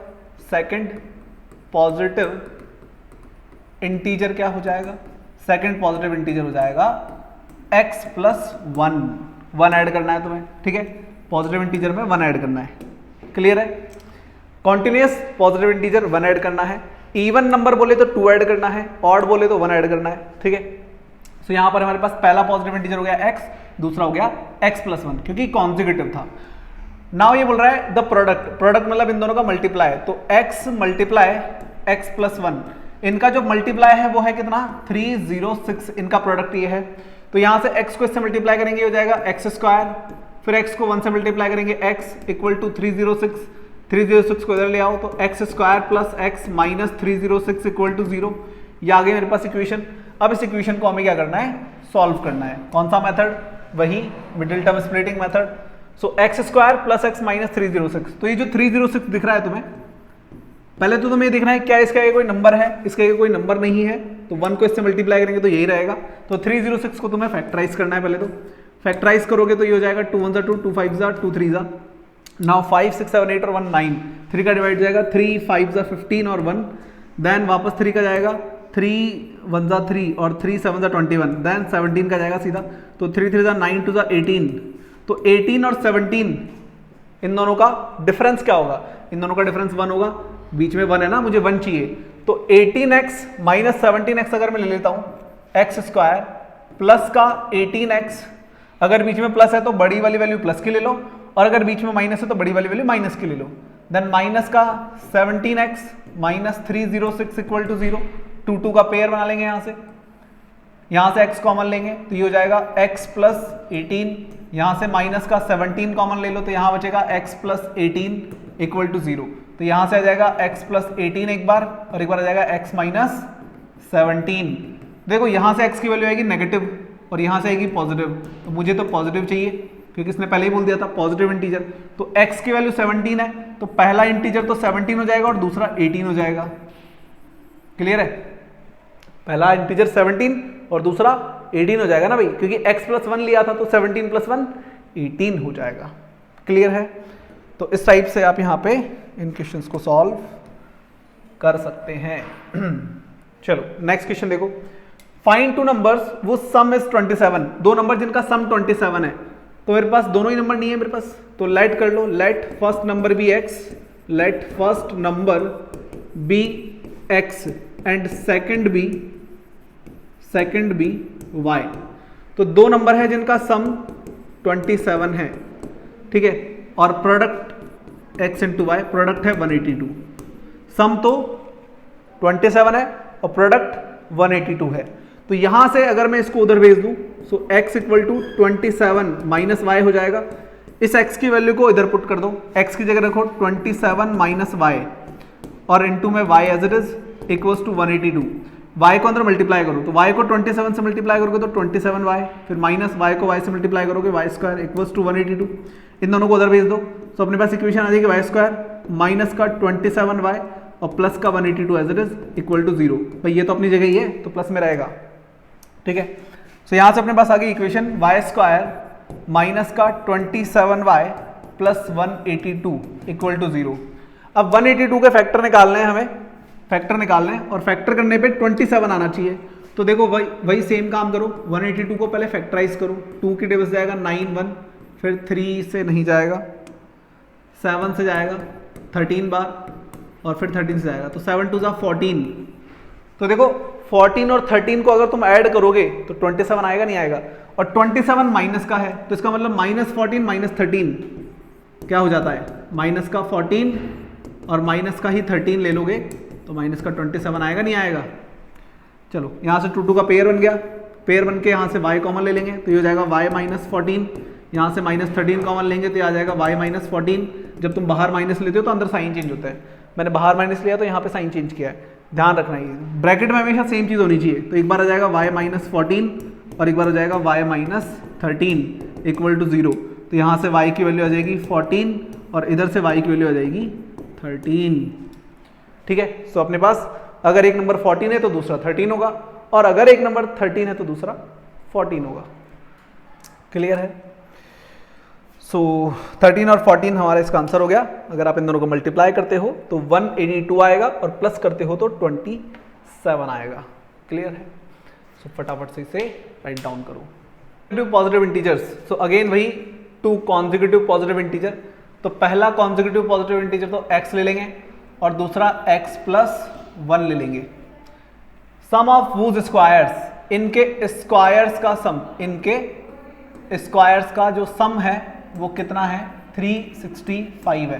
सेकंड पॉजिटिव इंटीजर क्या हो जाएगा, सेकंड पॉजिटिव इंटीजर हो जाएगा x प्लस 1 ऐड करना है तुम्हें, ठीक है, पॉजिटिव इंटीजर में 1 ऐड करना है। क्लियर है, कॉन्टिन्यूअस पॉजिटिव इंटीजर 1 ऐड करना है, इवन नंबर बोले तो 2 ऐड करना है, ऑड बोले तो 1 ऐड करना है, ठीक है। तो यहां पर हमारे पास पहला पॉजिटिव इंटीजर हो गया x, दूसरा हो गया x प्लस 1 क्योंकि कॉन्जिक्यूटिव था। नाउ ये बोल रहा है द प्रोडक्ट मतलब इन दोनों का मल्टीप्लाई, तो x मल्टीप्लाई x प्लस 1, इनका जो मल्टीप्लाई है वो है कितना 306, इनका प्रोडक्ट ये है, तो यहां से x को इससे मल्टीप्लाई करेंगे हो जाएगा x स्क्वायर, फिर x को 1 से मल्टीप्लाई करेंगे x इक्वल टू 306, 306 को इधर ले आओ तो x square plus x minus 306 equal to 0, ये आ गई मेरे पास इक्वेशन। अब इस इक्वेशन को हमें क्या करना है, सॉल्व करना है। कौन सा मेथड, वही मिडिल टर्म स्प्लिटिंग मेथड। सो x square plus x minus 306, तो ये जो 306 दिख रहा है तुम्हें, पहले तो तुम्हें देखना है क्या इसका ये कोई नंबर है, इसका ये कोई नंबर नहीं है, तो 1 को इससे मल्टीप्लाई करेंगे तो यही रहेगा, तो 306 को तुम्हें फैक्टराइज करना है। पहले तो फैक्टराइज करोगे तो ये हो जाएगा 2 1 2, 2 5 2 3 नाउ 5 6 7 8 और 1 9, 3 का डिवाइड जाएगा 3 5 15 और 1, देन वापस 3 का जाएगा 3 1 3 और 3 7 21, देन 17 का जाएगा सीधा, तो 3 3 9 2 18, तो 18 और 17 इन दोनों का डिफरेंस क्या होगा, इन दोनों का डिफरेंस 1 होगा, बीच में 1 है ना, मुझे 1 चाहिए, तो 18x माइनस 17x अगर मैं ले लेता हूं x स्क्वायर प्लस का 18x, अगर बीच में प्लस है तो बड़ी वाली वैल्यू प्लस की ले लो, और अगर बीच में माइनस है तो बड़ी वाली वैल्यू माइनस की ले लो। देन माइनस का 17x माइनस 306 इक्वल टू 0, 2 का पेयर बना लेंगे यहां से x कॉमन लेंगे तो ये हो जाएगा x प्लस 18, यहां से माइनस का 17 कॉमन ले लो तो यहां बचेगा x प्लस 18 इक्वल टू 0, तो यहां से आ जाएगा x प्लस 18 एक बार और एक बार आ जाएगा x माइनस 17। देखो यहां से x की वैल्यू आएगी नेगेटिव और यहां से आएगी पॉजिटिव, तो मुझे तो पॉजिटिव चाहिए क्योंकि इसने पहले ही बोल दिया था पॉजिटिव इंटीजर, तो x की वैल्यू 17 है तो पहला इंटीजर तो 17 हो जाएगा और दूसरा 18 हो जाएगा। क्लियर है, पहला इंटीजर 17 और दूसरा 18 हो जाएगा ना भाई, क्योंकि x प्लस 1 लिया था तो 17 प्लस 1 18 हो जाएगा। क्लियर है, तो इस टाइप से आप यहाँ पे इन क्वेश्चंस को सॉल्व कर सकते हैं। चलो नेक्स्ट क्वेश्चन देखो, फाइंड टू नंबर्स वो सम इज 27, दो नंबर जिनका सम 27 है, तो मेरे पास दोनों ही नंबर नहीं है मेरे पास, तो लेट कर लो, let first number be x, let first number be x and second be y। तो दो नंबर है जिनका सम 27 है, ठीक है, और product x into Y, product है 182। सम तो 27 है और प्रोडक्ट 182 है, तो यहां से अगर मैं इसको उधर भेज दूं so x equal to 27 minus Y हो जाएगा। इस x की वैल्यू को इधर पुट कर दो, x की जगह रखो 27 माइनस वाई और इनटू में y as it is equals to 182। y को अंदर मल्टीप्लाई करो तो y को 27 से मल्टीप्लाई करोगे तो 27y, फिर माइनस y को y से मल्टीप्लाई करोगे y स्क्वायर इक्वल्स टू 182। इन दोनों को उधर भेज दो तो अपने पास इक्वेशन आ जाएगी y स्क्वायर माइनस का 27y और प्लस का 182 as it is equal to 0। भाई ये तो अपनी जगह ही है तो प्लस में रहेगा, ठीक है। सो यहां से अपने पास आ गई इक्वेशन y स्क्वायर माइनस का 27y प्लस 182 इक्वल टू 0। अब 182 के फैक्टर निकालने हैं हमें, फैक्टर निकालना है और फैक्टर करने पे 27 आना चाहिए, तो देखो वही सेम काम करो, 182 को पहले फैक्टराइज करो, 2 की डिविज जाएगा 9 1, फिर 3 से नहीं जाएगा, 7 से जाएगा 13 बार और फिर 13 से जाएगा, तो 7 2 जा 14। तो देखो 14 और 13 को अगर तुम ऐड करोगे तो 27 आएगा नहीं आएगा, और 27 माइनस का है तो इसका मतलब माइनस 14 माइनस 13 क्या हो जाता है, माइनस का 14 और माइनस का ही 13 ले लोगे तो माइनस का 27 आएगा नहीं आएगा। चलो यहाँ से 2 का पेयर बन गया, पेयर बन के यहाँ से y कॉमन ले लेंगे तो ये हो जाएगा y माइनस 14, यहाँ से माइनस 13 कॉमन लेंगे तो ये आ जाएगा y माइनस 14। जब तुम बाहर माइनस लेते हो तो अंदर साइन चेंज होता है, मैंने बाहर माइनस लिया तो यहाँ पे साइन चेंज किया है, ध्यान रखना ये ब्रैकेट में हमेशा सेम चीज़ होनी चाहिए। तो एक बार आ जाएगा y माइनस 14 और एक बार हो जाएगा y माइनस 13 इक्वल टू 0, तो यहाँ से y की वैल्यू आ जाएगी 14 और इधर से y की वैल्यू आ जाएगी 13, ठीक है। सो अपने पास अगर एक नंबर 14 है तो दूसरा 13 होगा और अगर एक नंबर 13 है तो दूसरा 14 होगा। क्लियर है, सो 13 और 14 हमारा इसका आंसर हो गया। अगर आप इन दोनों को मल्टीप्लाई करते हो तो 182 आएगा और प्लस करते हो तो 27 आएगा। क्लियर है, सो फटाफट से इसे राइट डाउन करो। पॉजिटिव इंटीजर्स, सो अगेन वही 2 कॉन्जिक्यूटिव पॉजिटिव इंटीजर, तो पहला कॉन्जिक्यूटिव पॉजिटिव इंटीजर तो x ले लेंगे और दूसरा x प्लस 1 ले लेंगे। सम ऑफ वूज स्क्वायर्स, इनके स्क्वायर्स का सम, इनके स्क्वायर्स का जो सम है वो कितना है, 365 है।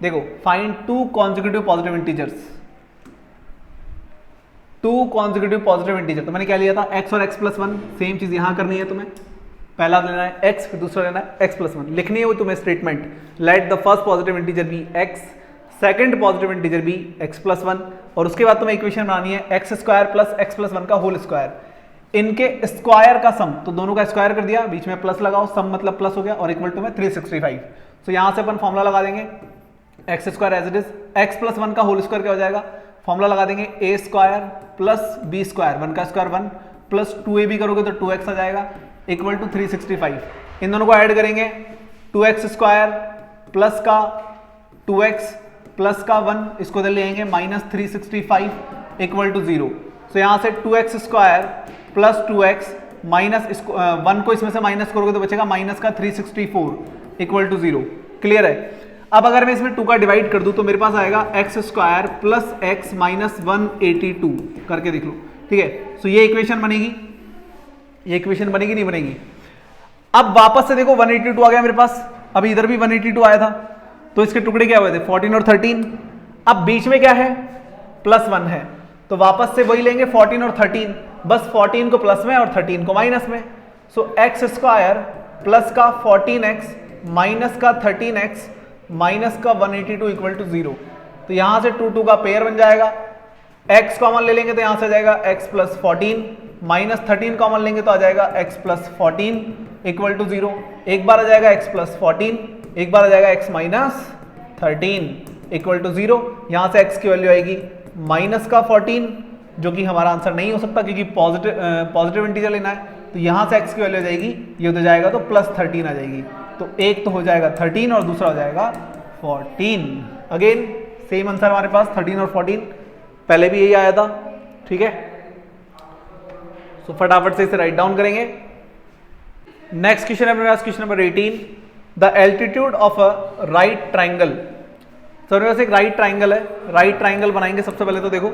देखो find 2 consecutive positive integers, 2 consecutive positive integer, तो मैंने क्या लिया था x और x प्लस 1, सेम चीज यहां करनी है तुम्हें, पहला लेना है x फिर दूसरा लेना है x प्लस 1, लिखनी है वो तुम्हें statement, let the first positive integer be x, second positive integer be x plus 1, और उसके बाद तुम्हें इक्वेशन बनानी है x square plus x plus 1 का होल स्क्वायर, इनके स्क्वायर का सम, तो दोनों का स्क्वायर कर दिया, बीच में प्लस लगाओ, सम मतलब प्लस हो गया और इक्वल टू में 365। तो यहां से अपन फॉर्मुला लगा देंगे x square as it is, x plus 1 का होल स्क्वायर क्या हो जाएगा, फॉर्मुला लगा देंगे a square plus b square, 1 का स्क्वायर 1 प्लस 2ab करोगे तो 2x आ जाएगा इक्वल टू 365। इन दोनों को ऐड करेंगे, 2x स्क्वायर प्लस का 2x प्लस का 1, इसको इधर ले आएंगे माइनस 365 इक्वल टू 0। तो यहां से 2x square plus 2x minus इसको 1 को इसमें से माइनस करोगे तो बचेगा माइनस का 364 इक्वल टू 0। क्लियर है, अब अगर मैं इसमें 2 का डिवाइड कर दूं तो मेरे पास आएगा x square plus x minus 182 करके देख लो, ठीक है। सो ये इक्वेशन बनेगी, ये इक्वेशन बनेगी नहीं बनेगी। अब वापस से देखो 182 आ गया मेरे पास, अब इधर भी 182 आया था, तो इसके टुकड़े क्या हुए थे 14 और 13। अब बीच में क्या है +1 है, तो वापस से वही लेंगे 14 और 13, बस 14 को प्लस में और 13 को माइनस में। सो एक्स स्क्वायर प्लस का 14x माइनस का 13x माइनस का 182 इक्वल टू 0। तो यहां से 2 2 का पेयर बन जाएगा, x कॉमन ले लेंगे तो यहां से आ जाएगा x प्लस 14 माइनस 13 कॉमन लेंगे तो आ जाएगा x प्लस 14 इक्वल टू 0। एक बार आ जाएगा x प्लस 14, एक बार आ जाएगा x माइनस 13 इक्वल टू 0। यहां से x की वैल्यू आएगी माइनस का 14, जो कि हमारा आंसर नहीं हो सकता क्योंकि पॉजिटिव इंटीजर लेना है। तो यहां से x की वैल्यू आ जाएगी, ये हो जाएगा तो प्लस 13 आ जाएगी। तो एक तो हो जाएगा 13 और दूसरा हो जाएगा 14। अगेन सेम आंसर हमारे पास 13 और 14, पहले भी यही आया था, ठीक है। सो फटाफट से इसे राइट डाउन करेंगे। नेक्स्ट क्वेश्चन है अपने पास question number 18, the altitude of a right triangle. तो अपने पास एक राइट ट्राइंगल है, राइट ट्राइंगल बनाएंगे। सबसे पहले तो देखो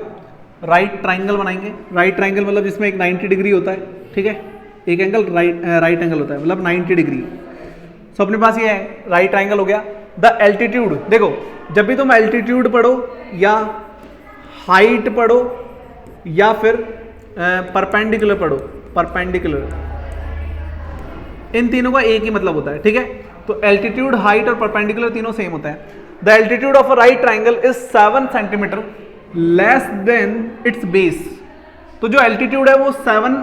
राइट ट्राइंगल बनाएंगे। राइट ट्राइंगल मतलब जिसमें एक 90 डिग्री होता है, ठीक है, एक एंगल राइट एंगल होता है मतलब 90 डिग्री। सो अपने पास ये है राइट ट्राइंगल हो गया। द एल्टीट्यूड, देखो जब भी तुम एल्टीट्यूड पढ़ो या हाइट पढ़ो या फिर परपेंडिकुलर पढ़ो, परपेंडिकुलर, इन तीनों का एक ही मतलब होता है, ठीक है। तो एल्टीट्यूड, हाइट और परपेंडिकुलर तीनों सेम होता है। The altitude of a right triangle is 7 centimetre less than it's base. तो जो एल्टीट्यूड है वो 7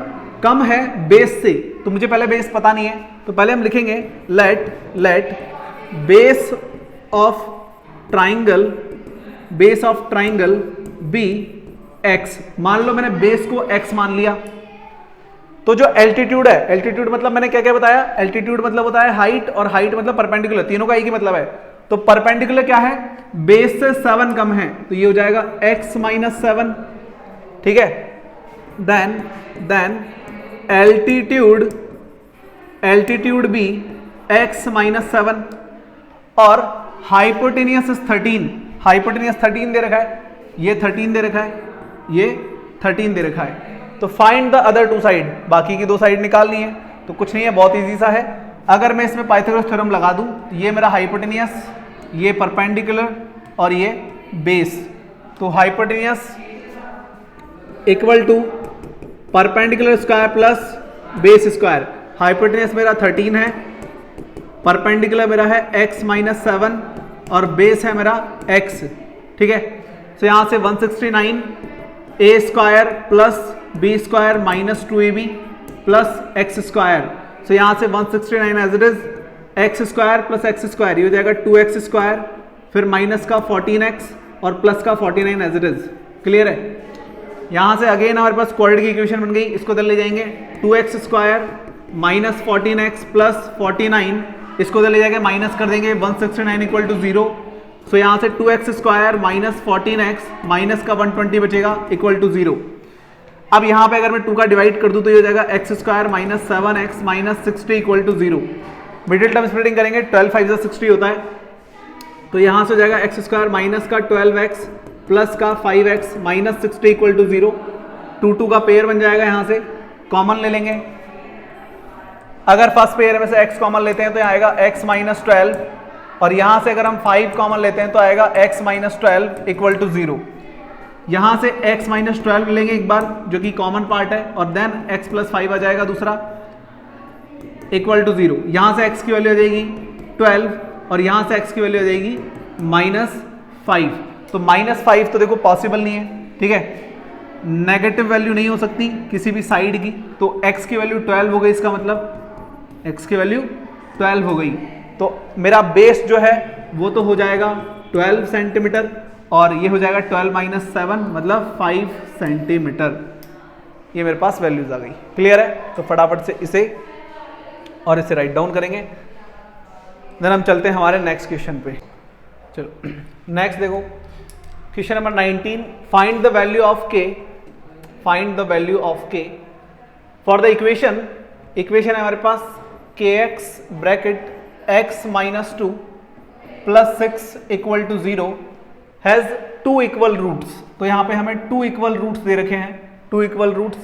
कम है बेस से। तो मुझे पहले बेस पता नहीं है, तो पहले हम लिखेंगे let base of triangle be x। मान लो मैंने बेस को x मान लिया, तो जो एल्टीट्यूड है, एल्टीट्यूड मतलब मैंने क्या क्या बताया, एल्टीट्यूड मतलब होता है हाइट और हाइट मतलब परपेंडिकुलर, तीनों का एक ही मतलब है। तो परपेंडिकुलर क्या है, बेस से 7 कम है, तो ये हो जाएगा x माइनस 7, ठीक है। देन एल्टीट्यूड भी x माइनस 7 और हाइपोटेनियस 13, हाइपोटेनियस 13 दे रखा है, ये 13 दे रखा है, ये 13 दे रखा है। तो find the other two side, बाकी की दो साइड निकालनी है। तो कुछ नहीं है, बहुत इजी सा है। अगर मैं इसमें पाइथागोरस थ्योरम लगा दूं, ये मेरा हाइपोटेनियस, ये परपेंडिकुलर और ये बेस। तो hypotenuse equal to perpendicular square plus base square. Hypotenuse मेरा 13 है, परपेंडिकुलर मेरा है x माइनस 7 और बेस है मेरा x, ठीक है। तो यहां से 169 a square plus B square minus 2ab plus x square. So यहां से 169 as it is, x square plus x square, ये हो जाएगा 2x स्क्वायर, फिर माइनस का 14x और प्लस का 49 एज इट इज। क्लियर है। यहां से अगेन हमारे पास क्वाड्रेटिक की इक्वेशन बन गई, इसको इधर ले जाएंगे, 2x square minus 14x plus 49, इसको इधर ले जाएंगे माइनस कर देंगे, 169 इक्वल टू 0। सो यहां से 2x square minus 14x minus का 120 बचेगा इक्वल टू 0। अब यहां पे अगर मैं 2 का डिवाइड कर दूं तो ये हो जाएगा x square minus 7x minus 60 equal to 0। Middle term splitting करेंगे, 12 5 60 होता है, तो यहां से हो जाएगा x स्क्वायर माइनस का 12x प्लस का 5x माइनस 60 इक्वल टू 0। 2 का पेयर बन जाएगा, यहां से कॉमन ले लेंगे। अगर फर्स्ट पेयर में से x कॉमन लेते हैं तो यहाँ आएगा x माइनस 12, और यहां से अगर हम 5 कॉमन लेते हैं तो आएगा x माइनस 12 इक्वल टू 0। यहां से x माइनस 12 लेंगे एक बार, जो कि कॉमन पार्ट है, और देन x प्लस 5 आ जाएगा दूसरा इक्वल टू 0। यहां से x की वैल्यू आ जाएगी 12 और यहां से x की वैल्यू आ जाएगी माइनस 5। तो माइनस 5 तो देखो पॉसिबल नहीं है, ठीक है, नेगेटिव वैल्यू नहीं हो सकती किसी भी साइड की। तो x की वैल्यू 12 हो गई, इसका मतलब x की वैल्यू 12 हो गई। तो मेरा बेस जो है वो तो हो जाएगा 12 सेंटीमीटर, और ये हो जाएगा 12 माइनस 7 मतलब 5 सेंटीमीटर। ये मेरे पास वैल्यूज आ गई। क्लियर है। तो फटाफट से इसे और इसे राइट डाउन करेंगे, देन हम चलते हैं हमारे नेक्स्ट क्वेश्चन पे। चलो नेक्स्ट देखो question number 19, find the value of k, find the value of k for the equation है हमारे पास kx bracket x minus 2 plus 6 equal to 0 has 2 equal roots. तो यहां पे हमें 2 इक्वल रूट्स दे रखे हैं, 2 इक्वल रूट्स।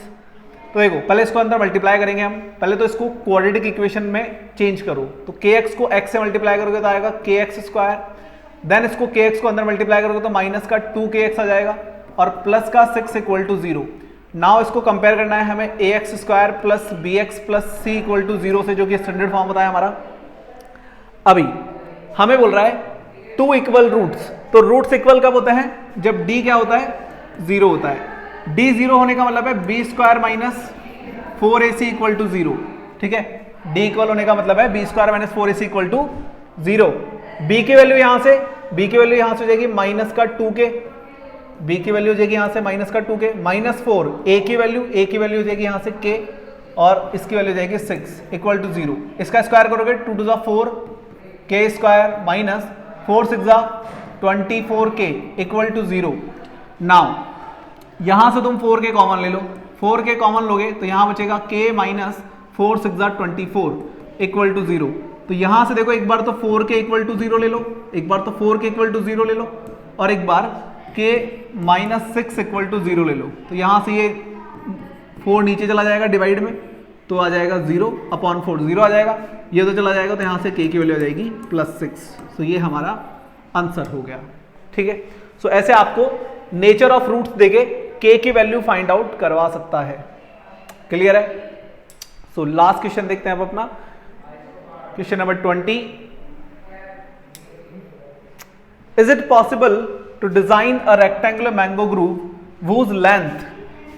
तो देखो पहले इसको अंदर मल्टीप्लाई करेंगे हम, पहले तो इसको क्वाड्रेटिक इक्वेशन में चेंज करो, तो kx को x से मल्टीप्लाई करोगे तो आएगा kx स्क्वायर, देन इसको kx को अंदर मल्टीप्लाई करोगे तो माइनस का 2kx आ जाएगा और प्लस का 6 इक्वल टू 0। नाउ इसको कंपेयर करना है हमें ax square plus bx plus c equal to 0 से, जो कि स्टैंडर्ड फॉर्म होता है हमारा। अभी हमें बोल रहा है 2 इक्वल रूट्स, तो रूट्स इक्वल कब होते हैं? जब d क्या होता है? 0 होता है। d 0 होने का मतलब है b square minus 4ac equal to 0, ठीक है। d इक्वल होने का मतलब है b square minus 4ac equal to 0। b की वैल्यू यहां से, b की वैल्यू यहां से हो जाएगी माइनस का 2k, b की वैल्यू हो जाएगी यहां से माइनस का 2k, माइनस 4 a की वैल्यू हो जाएगी यहां से k और इसकी वैल्यू हो जाएगी 6 इक्वल टू 0। इसका स्क्वायर करोगे 2 to 4 k square minus 4 6 24k equal to 0। Now यहां से तुम 4k कॉमन ले लो, 4k कॉमन लोगे तो यहां बचेगा k माइनस 4 6 24 इक्वल टू 0। तो यहां से देखो एक बार तो 4k इक्वल टू 0 ले लो, एक बार तो 4k इक्वल टू 0 ले लो और एक बार k माइनस 6 इक्वल टू 0 ले लो। तो यहां से ये 4 नीचे चला जाएगा डिवाइड में, तो आ जाएगा 0 अपॉन 4 0 आ जाएगा, ये तो चला जाएगा तो यहां से k की वैल्यू आ जाएगी +6। तो ये हमारा आंसर हो गया, ठीक है। सो ऐसे आपको नेचर ऑफ रूट्स देके k की वैल्यू फाइंड आउट करवा सकता है। क्लियर है? सो लास्ट क्वेश्चन देखते हैं अब अपना, question number 20। Is it possible to design a rectangular mango grove whose length,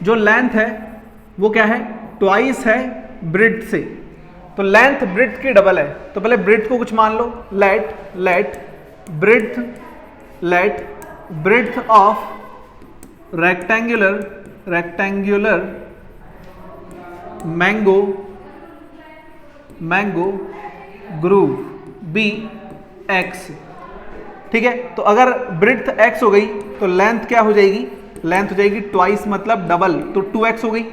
जो लेंथ है वो क्या है? ट्वाइस है ब्रेड्थ से। तो लेंथ ब्रेड्थ की डबल है, तो पहले ब्रेड्थ को कुछ मान लो, let breadth of rectangular mango grove be x, ठीक है। तो अगर ब्रेड्थ x हो गई तो लेंथ क्या हो जाएगी? लेंथ हो जाएगी ट्वाइस मतलब डबल, तो 2x हो गई।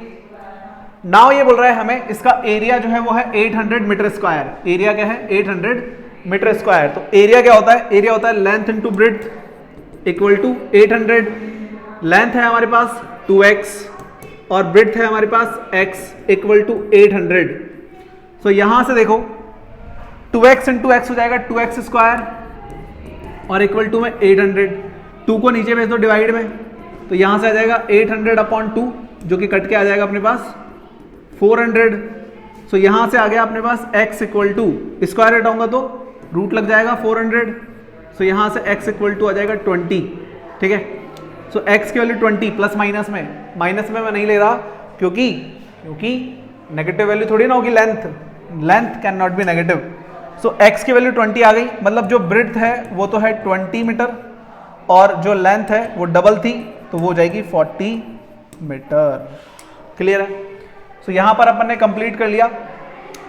नाउ ये बोल रहा है हमें इसका एरिया जो है वो है 800 मीटर स्क्वायर। एरिया क्या है? 800 मीटर स्क्वायर। तो एरिया क्या होता है? एरिया होता है length into breadth equal to 800। Length है हमारे पास 2x और ब्रेड्थ है हमारे पास x इक्वल टू 800। सो यहां से देखो 2x इंटू x हो जाएगा 2x स्क्वायर और इक्वल टू में 800। 2 को नीचे भेज दो डिवाइड में, तो यहां से आ जाएगा 800 अपॉन 2 जो कि कट के आ जाएगा अपने पास 400। सो यहां से आ गया अपने पास x इक्वल टू, स्क्वायर हटाऊंगा तो रूट लग जाएगा 400। सो यहां से x इक्वल टू आ जाएगा 20, ठीक है। सो x की वैल्यू 20 प्लस माइनस में मैं नहीं ले रहा क्योंकि नेगेटिव वैल्यू थोड़ी ना होगी, length can not be negative. So x की वैल्यू 20 आ गई, मतलब जो ब्रेड्थ है वो तो है 20 मीटर और जो लेंथ है वो डबल थी, तो वो हो जाएगी 40 मीटर। क्लियर है? सो यहां पर अपन ने कंप्लीट कर लिया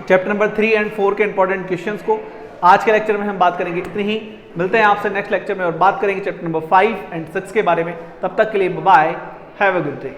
चैप्टर नंबर 3 एंड 4 के इंपॉर्टेंट क्वेश्चंस को। आज के लेक्चर में हम बात करेंगे इतनी ही, मिलते हैं आपसे नेक्स्ट लेक्चर में और बात करेंगे चैप्टर नंबर 5 एंड 6 के बारे में। तब तक के लिए bye, have a good day.